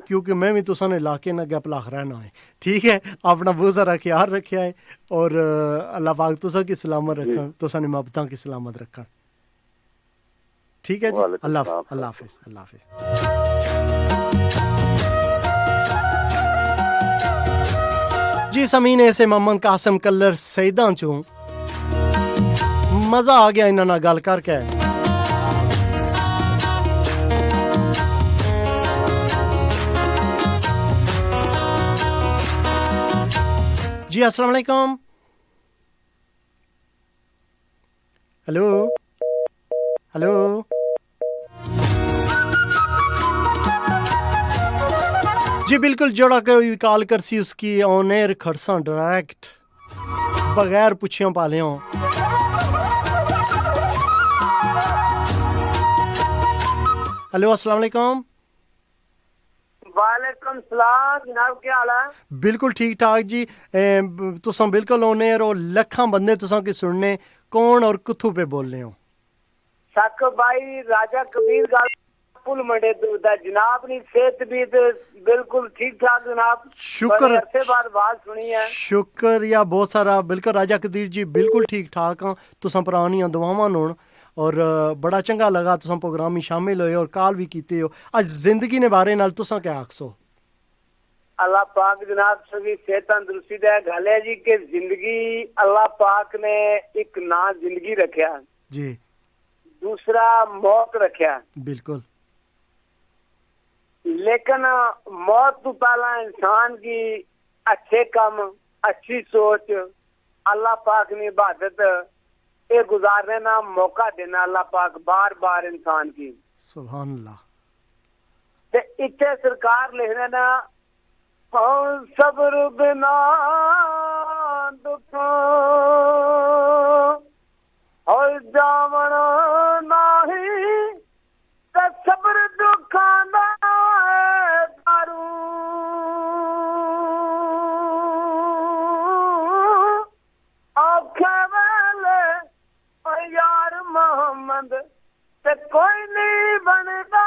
क्योंकि मैं भी तुसां इलाके ना गप लाख रहना है ठीक है अपना बहुत सारा ख्याल रखा है और अल्लाह पाक तुसां की सलामत रखन तुसां मोहब्बतां की सलामत रखन ठीक है जी अल्लाह हाफिज अल्लाह हाफिज जी समीन ऐसे मोहम्मद कासिम कलर सईदा चों मजा आ गया इन्हां नाल गल करके जी अस्सलाम वालेकुम हेलो हेलो जी बिल्कुल जोड़ा कोई कॉल करसी उसकी ऑन एयर खड़सा डायरेक्ट बगैर पुछियों पालियों हेलो अस्सलाम वालेकुम वालेकुम सलाम जनाब क्या हाल है बिल्कुल ठीक ठाक जी तुसां बिल्कुल होने और लखां बंदे तुसां की सुनने कौन और कुत्थों पे बोलने हो सक भाई राजा कबीर गाल पुल मंडे दा जनाब नी सेहत भी बिल्कुल ठीक ठाक जनाब शुक्र अरसे बाद बात सुनी है शुक्रिया बहुत सारा बिल्कुल राजा कबीर जी बिल्कुल ठीक ठाक हां तुसां पुरानियां दुआवां होण और बड़ा चंगा लगा तुसां प्रोग्राम में शामिल होए और कॉल भी कीते हो आज जिंदगी ने बारे नाल तुसां क्या आखसो अल्लाह पाक जनाब सभी सेहत तंदुरुस्ती दे गल है जी कि जिंदगी अल्लाह पाक ने एक ना जिंदगी रखा जी दूसरा मौत रखा बिल्कुल लेकिन मौत तो पहला इंसान की अच्छे काम अच्छी सोच अल्लाह पाक ने इबादत ये गुजारने ना मौका देना अल्लाह पाक बार बार इंसान की सुभान अल्लाह ते इत्थे सरकार लिखने ना सब्र बिना दुख और जावण नाही ते सब्र दुखां दा दारू औखे वेले यार मोहम्मद ते कोई नहीं बनदा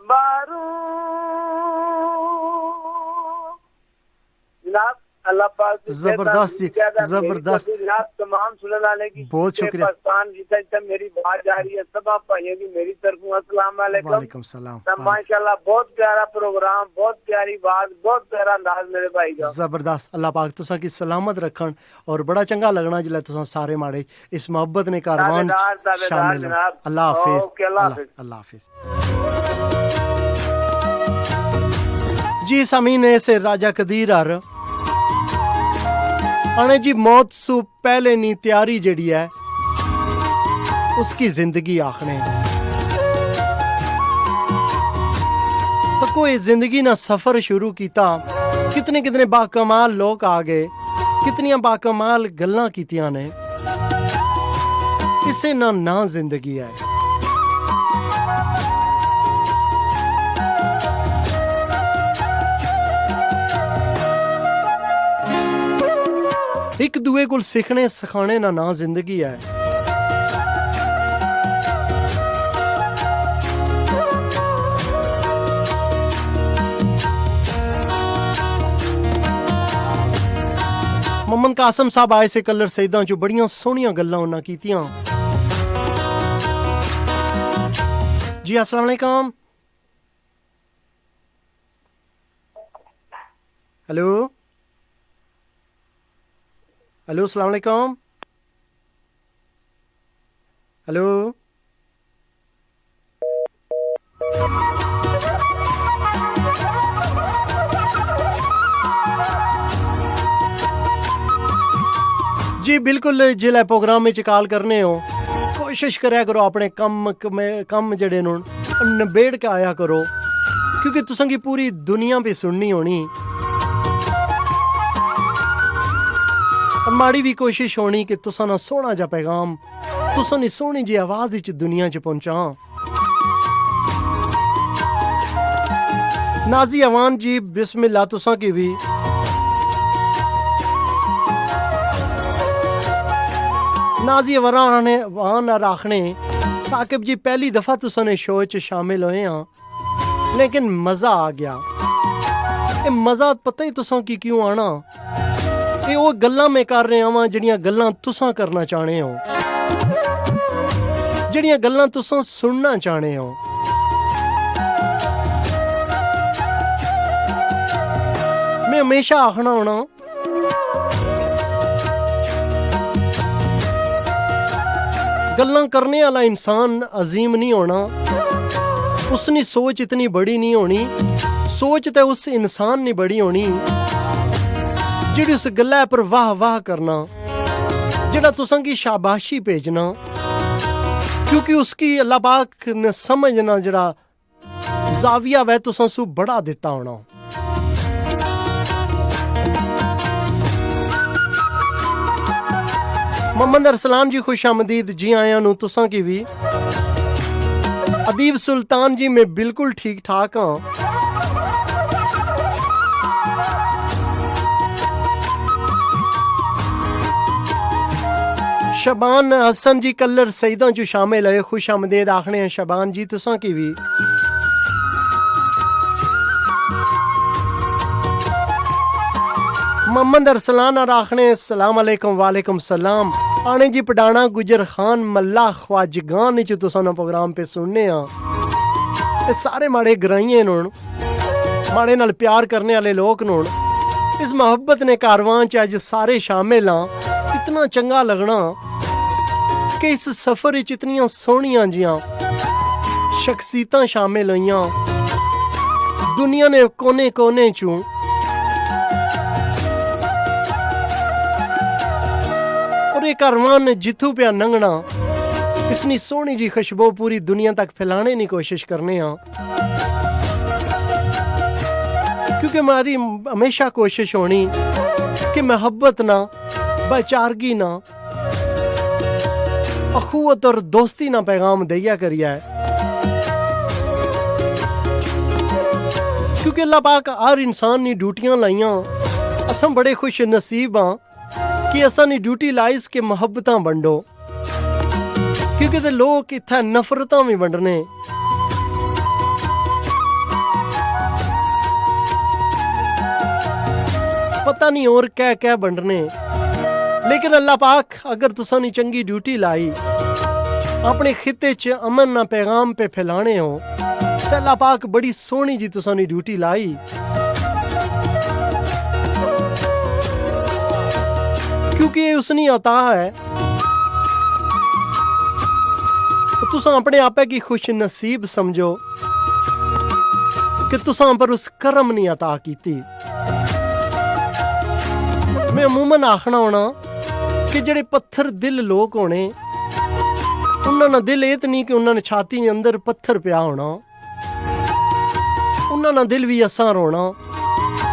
बारू जनाब अल्लाह पाक जबरदस्त जनाब तमाम सुनने वाले की बहुत शुक्रिया पाकिस्तान जितना मेरी बात जा रही है सब भाइयों की मेरी तरफ अस्सलाम वालेकुम वालेकुम सलाम माशाल्लाह बहुत प्यारा प्रोग्राम बहुत प्यारी बात बहुत प्यारा अंदाज मेरे भाई का जबरदस्त अल्लाह पाक तुसा की सलामत रखन और बड़ा चंगा लगना जिला तुसा सारे माड़े इस मोहब्बत ने कारवान शामिल अल्लाह हाफिज अल्लाह हाफिज जी सामीने से राजा कदीर हर आने जी मौत सु पहले नी तैयारी जड़ी है उसकी जिंदगी आखने तो कोई जिंदगी ना सफर शुरू किया कितने कितने बाकमाल लोग आ गए कितनियां बाकमाल गल्लां कीतियां ने इसे ना जिंदगी है एक दूए को सीखने सिखाने ना जिंदगी है मोहम्मद कासम साहब आए से कलर सईदा चो बड़ियां सोहनियां गल्लां उन्हां कीतियां जी अस्सलाम वालेकुम हेलो हेलो अस्सलाम वालेकुम हेलो जी बिल्कुल जिले प्रोग्राम में कॉल करने हो कोशिश कराया करो अपने कम जड़े नबेड़ के आया करो क्योंकि तुसां की पूरी दुनिया भी सुननी होनी और माड़ी भी कोशिश होनी कि तुसां ना सोहना जा पैगाम तुसां नी सोहनी जी आवाज इच दुनिया च पहुंचा नाजी अवान जी बिस्मिल्लाह तुसां की भी नाजी वान राखने साकिब जी पहली दफा तुसां ने शो च शामिल होए हां लेकिन मजा आ गया ये मजा पता ही तुसां की क्यों आना ये वो गल्लां मैं कर रहा वां जिहड़ियां गल्लां तुसां करना चाहने हो जिहड़ियां गल्लां तुसां सुनना चाहने हो मैं हमेशा आखना होना गल्लां करने वाला इंसान अजीम नहीं होना उसकी सोच इतनी बड़ी नहीं होनी सोच तो उस इंसान ने बड़ी होनी जिहड़ी उस गल्ला पर वाह वाह करना जिहड़ा तुसां की शाबाशी भेजना क्योंकि उसकी अल्लाह पाक ने समझना जिहड़ा जाविया वह तुसां सू बड़ा दिता होना मोहम्मद अरसलान जी खुश आमदीद जी आया नू तुसां की भी अदीब सुल्तान जी मैं बिल्कुल ठीक ठाक हाँ शबान हसन जी कलर सईदा जो शामिल है खुश आमदेद आखने हैं शबान जी तुसां की भी मोहम्मद अरसलान आखने अस्सलाम वालेकुम वालेकुम सलाम आने जी पडाना गुजर खान मल्ला ख्वाजगान च तुसां ना प्रोग्राम पे सुनने आ सारे माड़े ग्राइए न माड़े नाल प्यार करने वाले लोग न इस मोहब्बत ने कारवां च अज सारे शामिल हाँ इतना चंगा लगना कि इस सफर च इतनियां सोहनियां जियां शख्सियतां शामिल होइयां दुनिया ने कोने कोने चों और ये कारवान जिथू पे लंघना इसनी सोहनी जी खुशबू पूरी दुनिया तक फैलाने की कोशिश करने हाँ क्योंकि हमारी हमेशा कोशिश होनी कि मोहब्बत ना भाईचारगी ना अखुवत और दोस्ती ना पैगाम दिया करिया है क्योंकि अल्लाह पाक हर इंसान ने ड्यूटियां लाइयां असम बड़े खुश नसीब हाँ कि असा ने ड्यूटी लाइस के मोहब्बतां बंडो क्योंकि ते लोग इत्थै नफरतां भी बंडने पता नहीं और क्या क्या बंडने लेकिन अल्लाह पाक अगर तुसा ने चंगी ड्यूटी लाई अपने खिते च अमन ना पैगाम पे फैलाने हो तो अल्लाह पाक बड़ी सोहनी जी तुसा ने ड्यूटी लाई क्योंकि ये उसनी अता है तो तुसा अपने आपे की खुश नसीब समझो कि तुसां पर उस करम नहीं अता कीती। मैं अमूमन आखना होना कि जेड़े पत्थर दिल लोग होने उन्होंने दिल ये तो नहीं कि उन्होंने छाती के अंदर पत्थर पिया होना, उन्होंने दिल भी असा रोना,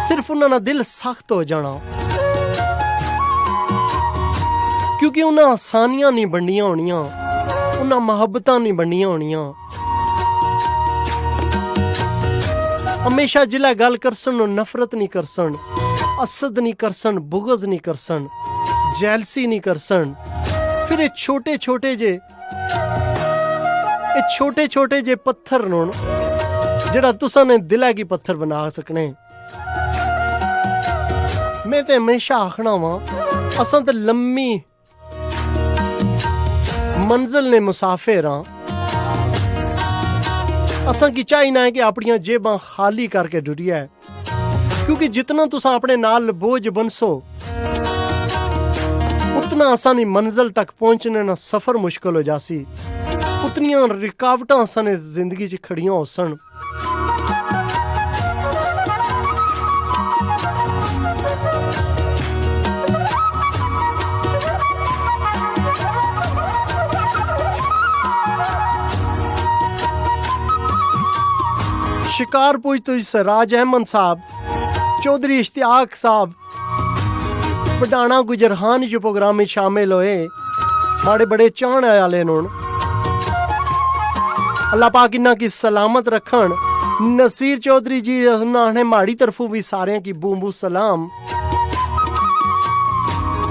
सिर्फ उन्होंने दिल सख्त हो जाना क्योंकि उन्हें आसानियां नहीं बंडियां होनियां, उन्हें मुहब्बतां नहीं बंडियां होनियां। हमेशा जिला गल करसन नफरत नहीं करसन, असद नहीं करसन, बुगज नहीं करसन, जैलसी नहीं करसन। फिर ये छोटे छोटे जे पत्थर नोन जेड़ा तुसा ने दिला की पत्थर बना सकने। मैं ते हमेशा आखना वा असां ते लम्मी मंजिल ने मुसाफिर हाँ, असां की चाहिए है कि अपनियां जेबां खाली करके डुरिया है क्योंकि जितना तुसा अपने नाल बोझ बनसो उतना आसानी मंजिल तक पहुंचने ना सफर मुश्किल हो जासी, उतनियां रुकावटां असां ने जिंदगी च खड़ियां हो सन। शिकारपुर तो सराज अहमद साहब, चौधरी इश्तियाक साहब पडाना गुजरहान जो प्रोग्राम में शामिल होए, बड़े बड़े चाहने वाले नोन अल्लाह पाक इन्ना की सलामत रखन। नसीर चौधरी जी उन्होंने माड़ी तरफों भी सारे की बूबू सलाम।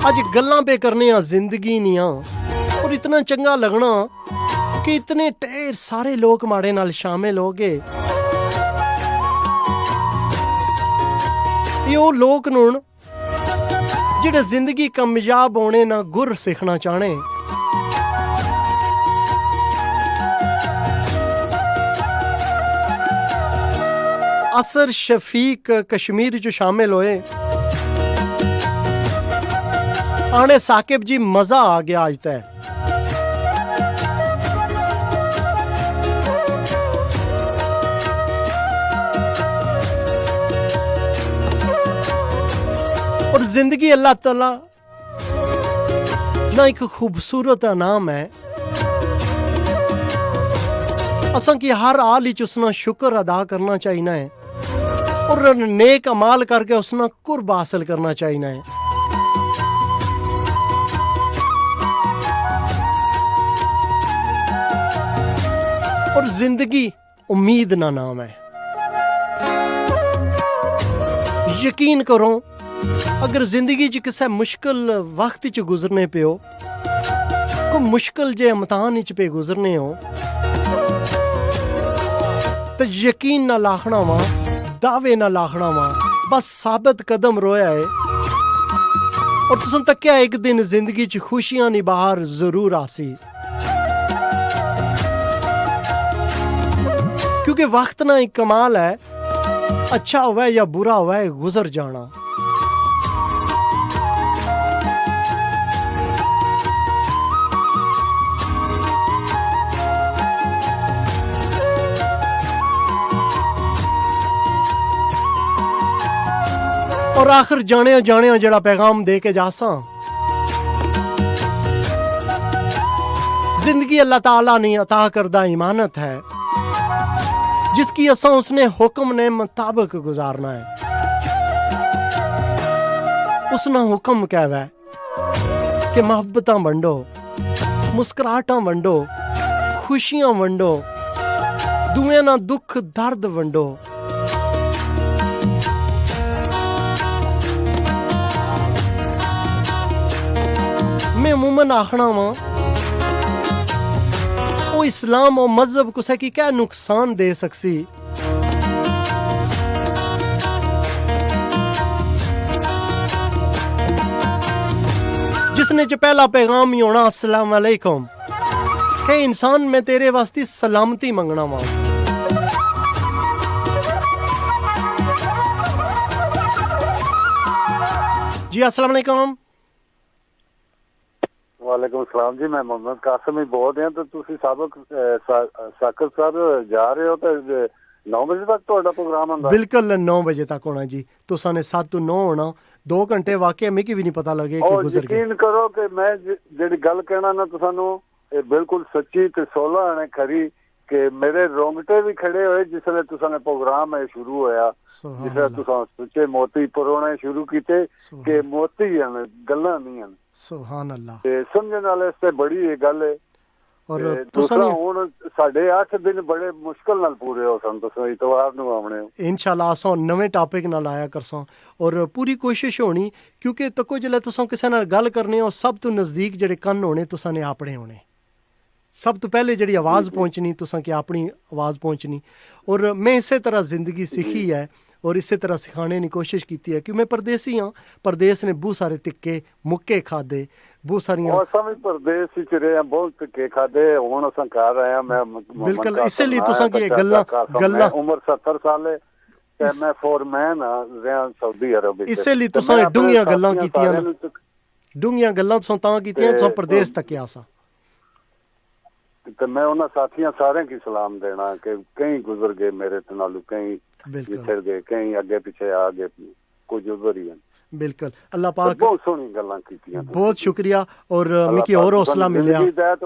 अज गल्लां पे करने जिंदगी निया और इतना चंगा लगना कि इतने ढेर सारे लोग माड़े नाल शामिल हो गए। ये वो लोग नून जेड़े जिंदगी कामयाब होने ना गुर सीखना चाहने। असर शफीक कश्मीर जो शामिल होए, आने साकिब जी मजा आ गया आज तक। और जिंदगी अल्लाह ताला ना एक खूबसूरत नाम है, असा की हर हाल ही उसना शुक्र अदा करना चाहिए है और नेक अमाल करके उसना कुर्ब हासिल करना चाहिए है। और जिंदगी उम्मीद ना नाम है। यकीन करो अगर जिंदगी च किसी मुश्किल वक्त च गुजरने पे हो, कोई मुश्किल जे इम्तिहान च पे गुजरने हो, तो यकीन ना लाखना वा, दावे ना लाखना वा, बस साबित कदम रोया है और तुसन तक एक दिन जिंदगी च खुशियां नी बाहर जरूर आसी। क्योंकि वक्त ना एक कमाल है, अच्छा हुआ या बुरा हुआ गुजर जाना। और आखिर जाने जड़ा पैगाम दे के जासा, जिंदगी अल्लाह ताला ने अता करदा इमानत है जिसकी असा उसने हुक्म ने मुताबिक गुजारना है। उसना हुक्म कहवा है कि मोहब्बतां वंडो, मुस्कुराहटां वंडो, खुशियां वंडो, दुए ना दुख दर्द वंडो। मैं अमूमन आखना वा वो इस्लाम और मजहब कुछ की क्या नुकसान दे सकसी, जिसने जो पहला पैगाम ही होना अस्सलाम वालेकुम, के इंसान मैं तेरे वास्ते सलामती मंगना वा। जी अस्सलाम वालेकुम। वालेकुम सलाम जी, मैं मोहम्मद कासिम ही बोल रहा तो तुसी साबक साकर साहब जा रहे हो तो 9 ਵਜੇ ਤੱਕ ਤੁਹਾਡਾ ਪ੍ਰੋਗਰਾਮ ਹੁੰਦਾ? बिल्कुल 9 बजे तक होना जी। तुसा ने 7 to 9 होना। 2 घंटे वाकई मिगी भी नहीं पता लगे कि गुजर गए। यकीन करो कि मैं ਜਿਹੜੀ ਗੱਲ ਕਹਿਣਾ ਨਾ ਤੁਹਾਨੂੰ ਇਹ ਬਿਲਕੁਲ ਸੱਚੀ ਤੇ 16 ਆਣੇ ਖਰੀ ਕਿ ਮੇਰੇ ਰੋਂਗਟੇ ਵੀ ਖੜੇ ਹੋਏ ਜਿਸਲੇ ਤੁਸਾਂ ਨੇ ਪ੍ਰੋਗਰਾਮ ਹੈ ਸ਼ੁਰੂ ਹੋਇਆ, ਜਿਸਲੇ ਤੁਸਾਂ ਸੁੱਚੇ ਮੋਤੀ ਪਰੋਣੇ ਸ਼ੁਰੂ ਕੀਤੇ ਕਿ ਮੋਤੀ ਹਨ, ਗੱਲਾਂ ਨਹੀਂ ਹਨ। ਸੁਭਾਨ ਅੱਲਾਹ। ਤੇ ਸਮਝਣ ਵਾਲੇ ਇਸ ਤੇ ਬੜੀ ਇਹ ਗੱਲ ਹੈ। ਔਰ ਤੁਸੀਂ ਹੁਣ ਸਾਡੇ 8 ਦਿਨ ਬੜੇ ਮੁਸ਼ਕਲ ਨਾਲ ਪੂਰੇ ਹੋ ਸਨ। ਤੁਸੀਂ ਇਤਵਾਰ ਨੂੰ ਆਉਣੇ ਹੋ इंशाल्लाह। असां नਵੇਂ टॉपिक नाल आया करसां और पूरी कोशिश होनी क्योंकि तको जिल्लै तुसां किसे नाल गल करने हो सब तो नज़दीक जेह्ड़े कन्न होने तुसां ने अपने होने। सब तो पहले जेह्ड़ी आवाज़ पहुंचनी तुसां की अपनी आवाज़ पहुंचनी। और मैं इसे तरह ज़िंदगी सीखी है और इसे तरह सिखाने की कोशिश की है कि मैं परदेसी हाँ। परदेस ने बहुत सारे तिक्के मुक्के खादे, बहुत सारियां परदेस विच रहे बहुत तिक्के खादे। हुण असां घर आया मैं बिल्कुल इसलिए तुसां की गल्लां उम्र 70 साल है ते मैं फोरमैन रहा सऊदी अरब विच। इसलिए तुसां डूंघियां गल्लां कीतियां, डूंघियां गल्लां तुसां तां कीतियां तुसां परदेस तक्किया सा। तो मैं उन्हें साथियों सारे की सलाम देना कि कई गुजर गए मेरे नालू, कई बिछड़ गए, कई अगे पीछे आ गए, कुछ उधर ही हैं। बिल्कुल अल्लाह पाक बहुत सोहनी गल्लां कीतियां, बहुत शुक्रिया। और मिकी और हौसला मिलिया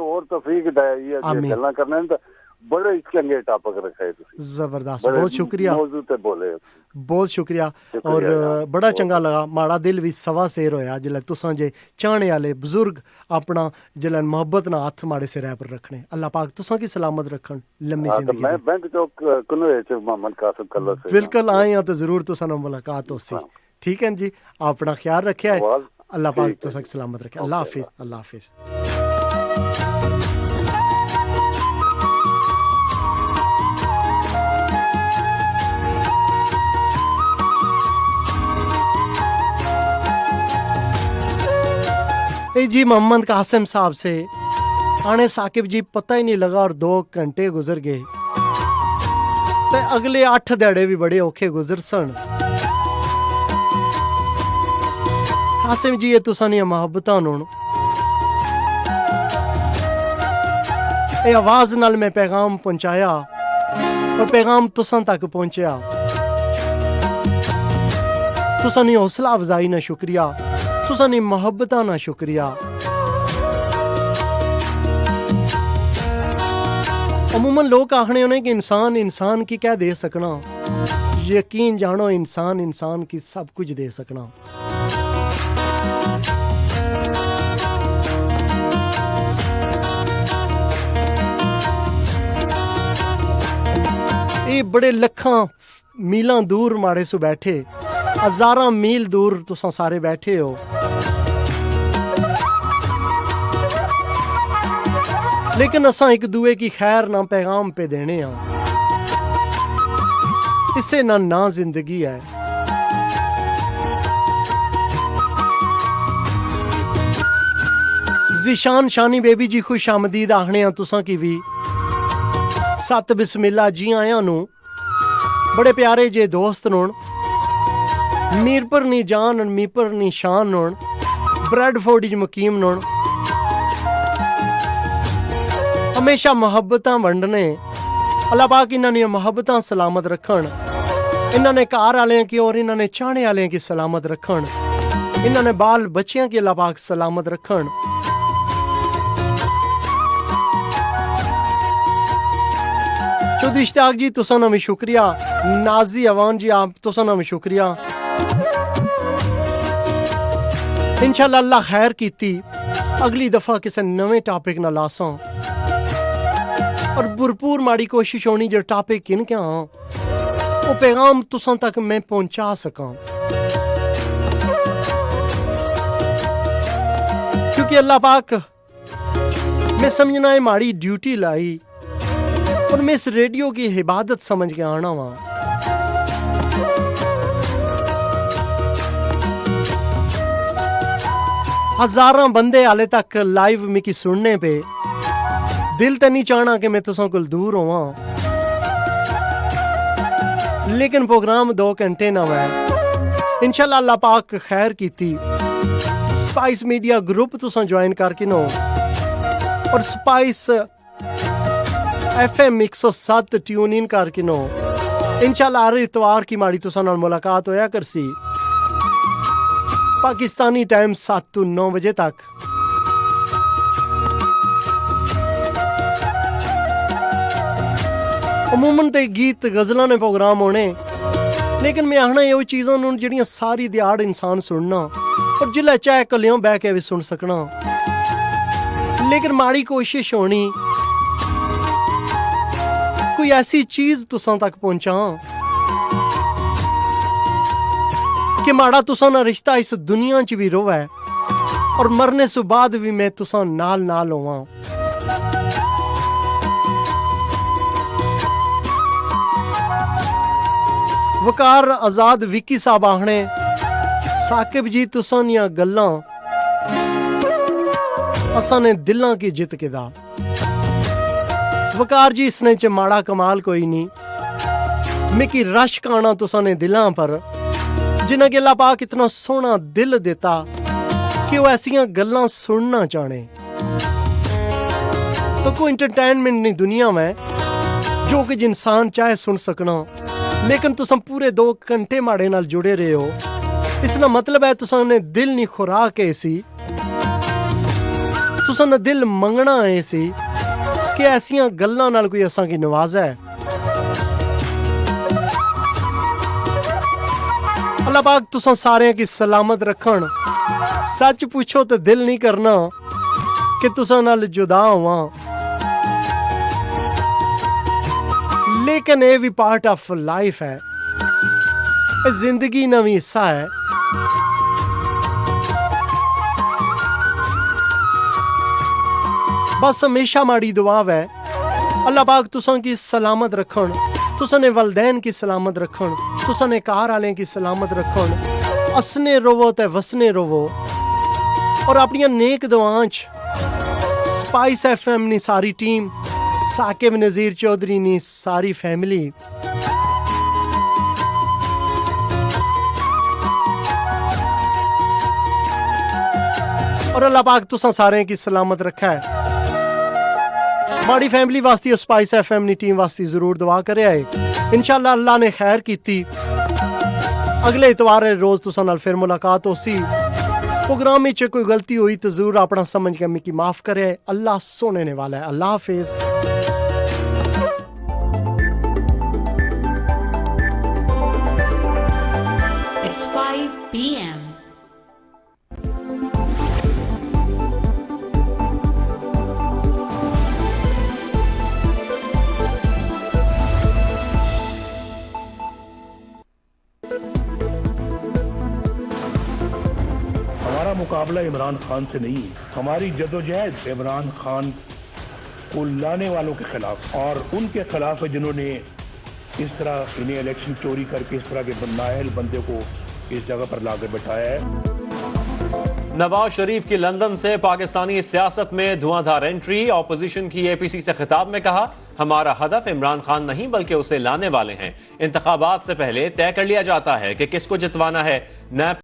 और तौफीक दे ये गल्लां करने ते बड़े चंगे टॉपिक रखे तुसीं। जबरदस्त, बहुत शुक्रिया। मौजू ते बोले बहुत शुक्रिया। और बड़ा चंगा लगा, माड़ा दिल भी सवा सेर होया जिल्लै तुसां जे चाहने आले बुजुर्ग अपना जिल्लै मोहब्बत ना हत्थ माड़े सिरै पर रखने। अल्लाह पाक तुसां की सलामत रखन, लम्मी जिंदगी। मैं बैंक चौक कन्वे च मोहम्मद कासिम कल्ला से बिल्कुल आए हां तो जरूर तुसां नाल मुलाकात होसी। ठीक है जी, अपना ख्याल रखेआ। अल्लाह पाक तुसां की सलामत रखे। अल्लाह हाफिज, अल्लाह हाफिज। जी मोहम्मद कासिम साहब से आने साकिब जी पता ही नहीं लगा और 2 घंटे गुजर गए। ते अगले 8 ध्याड़े भी बड़े औखे गुजर सन। कासिम जी ये तुसां दी मोहब्बतां नूं ये आवाज़ नाल मैं पैगाम पहुंचाया और पैगाम तुसां तक पहुंचया। तुसां दी हौसला अफजाई ना शुक्रिया, तुसां दी मोहब्बतां ना शुक्रिया। अमूमन लोग आखने होने कि इंसान इंसान की क्या दे सकना। यकीन जानो इंसान इंसान की सब कुछ दे सकना। ये बड़े लखां मीलां दूर माड़े सु बैठे, हज़ारां मील दूर तुसां सारे बैठे हो। लेकिन असां एक दूए की खैर ना पैगाम पे देने हैं, इससे ना जिंदगी है। ज़ीशान शानी बेबी जी खुश आमदीद आखने हैं तुसां की भी। सत बिस्मिल्ला जी आयां नू। बड़े प्यारे जे दोस्त नून, मीरपुर नी जान मीरपुर नी शान नून, ब्रेडफोर्ड च मुकीम नून। हमेशा मोहब्बतां वंडने। अल्लाह पाक इन्हां दी मोहब्बतां सलामत रखन। इन्हां ने घर वालें की और इन्हां ने चाहने वालें की सलामत रखन। इन्हां ने बाल बच्चियां की अल्लाह पाक सलामत रखन। चौधरी इश्तियाक जी तुसां दा भी शुक्रिया। नाजी अवान जी आप तुसां दा भी शुक्रिया। इंशाअल्लाह अल्लाह खैर कीती। अगली दफा किसी नवे टॉपिक नाल आसां और भरपूर माड़ी कोशिश होनी जो टॉपिक इनके हाँ वो पैगाम तुसां तक मैं पहुंचा सकां, क्योंकि अल्लाह पाक मैं समझना है माड़ी ड्यूटी लाई और मैं इस रेडियो की इबादत समझ के आना वहां। हजारां बंदे हाले तक लाइव मिकी सुनने पे। दिल तो नहीं चाहना कि मैं तुसां कोल दूर होवां, लेकिन प्रोग्राम 2 घंटे ना है। इंशाल्लाह अल्लाह पाक खैर कीती। स्पाइस मीडिया ग्रुप तुसां ज्वाइन करके नो और स्पाइस FM 107 ट्यून इन करके नो इंशाल्लाह हर इतवार की माड़ी तुसां नाल मुलाकात होया करसी पाकिस्तानी टाइम 7 तो 9 बजे तक। अमूमन ते गीत गज़लां ने प्रोग्राम होने, लेकिन मैं आखना ये चीज़ां नूं जिहड़ियां सारी दिहाड़ इंसान सुनना और जिल्लै चाहे कल्लियों बह के भी सुन सकना, लेकिन माड़ी कोशिश होनी कोई ऐसी चीज़ तुसां तक पहुंचा कि माड़ा तुसां ना रिश्ता इस दुनिया च भी रोवै और मरने से बाद भी मैं तुसां नाल नाल होवां। वकार आजाद विकी साहब आखने साकिब जी तुसां दियां गल्लां असां ने दिलां की जित के दा। वकार जी इसने च माड़ा कमाल कोई नहीं, मिकी रश्क आना तुसां ने दिलां पर जिन्हें कि अल्लाह पाक इतना सोहना दिल देता कि वो ऐसियां गल्लां सुनना चाहने। तो कोई इंटरटेनमेंट नहीं दुनिया में जो कि इंसान चाहे सुन सकना, लेकिन तुसां पूरे 2 घंटे माड़े नाल जुड़े रहे हो, इसका मतलब है तुसां ने दिल नहीं खुराक ऐसी, तुसां ने दिल मंगना ऐसी कि ऐसियां गल्लां नाल कोई असां की नवाजा है। अल्लाह पाक तुसां सारे की सलामत रखन। सच पूछो तो दिल नहीं करना कि तुसां नाल जुदा होवां, लेकिन ये भी पार्ट ऑफ लाइफ है, जिंदगी का भी हिस्सा है। बस हमेशा माड़ी दुआ है अल्लाह पाक तुसां की सलामत रखन, तुसां ने वलदैन की सलामत रखन, तुसां ने कार वालें की सलामत रखन, असने रवो ते वसने रवो और अपनी नेक दुआं च स्पाइस FM नी सारी टीम, साकिब नज़ीर चौधरी नी सारी फैमिली और अल्लाह पाक तुसां सारे की सलामत रखा है। माड़ी फैमिली वास्ते स्पाइस FM नी टीम वास्ते जरूर दुआ करे आए। इंशाल्लाह अल्लाह ने खैर कीती, अगले इतवार रोज तुसां नाल फिर मुलाकात होसी। प्रोग्राम में कोई गलती हुई तो जरूर अपना समझ के मिकी माफ करे। अल्लाह सोने ने वाला है। अल्लाह हाफिज। It's 5 p.m. हमारा मुकाबला इमरान खान से नहीं, हमारी जदोजहद इमरान खान को लाने वालों के खिलाफ और उनके खिलाफ है जिन्होंने इस तरह इन्हें इलेक्शन चोरी करके इस तरह के नाअहल बंदे को इस जगह पर लाकर बैठाया है। नवाज शरीफ की लंदन से पाकिस्तानी सियासत में धुआंधार एंट्री। ऑपोजिशन की APC से खिताब में कहा, हमारा हदफ इमरान खान नहीं बल्कि उसे लाने वाले हैं। इंतखाबात से पहले तय कर लिया जाता है कि किसको जितवाना है।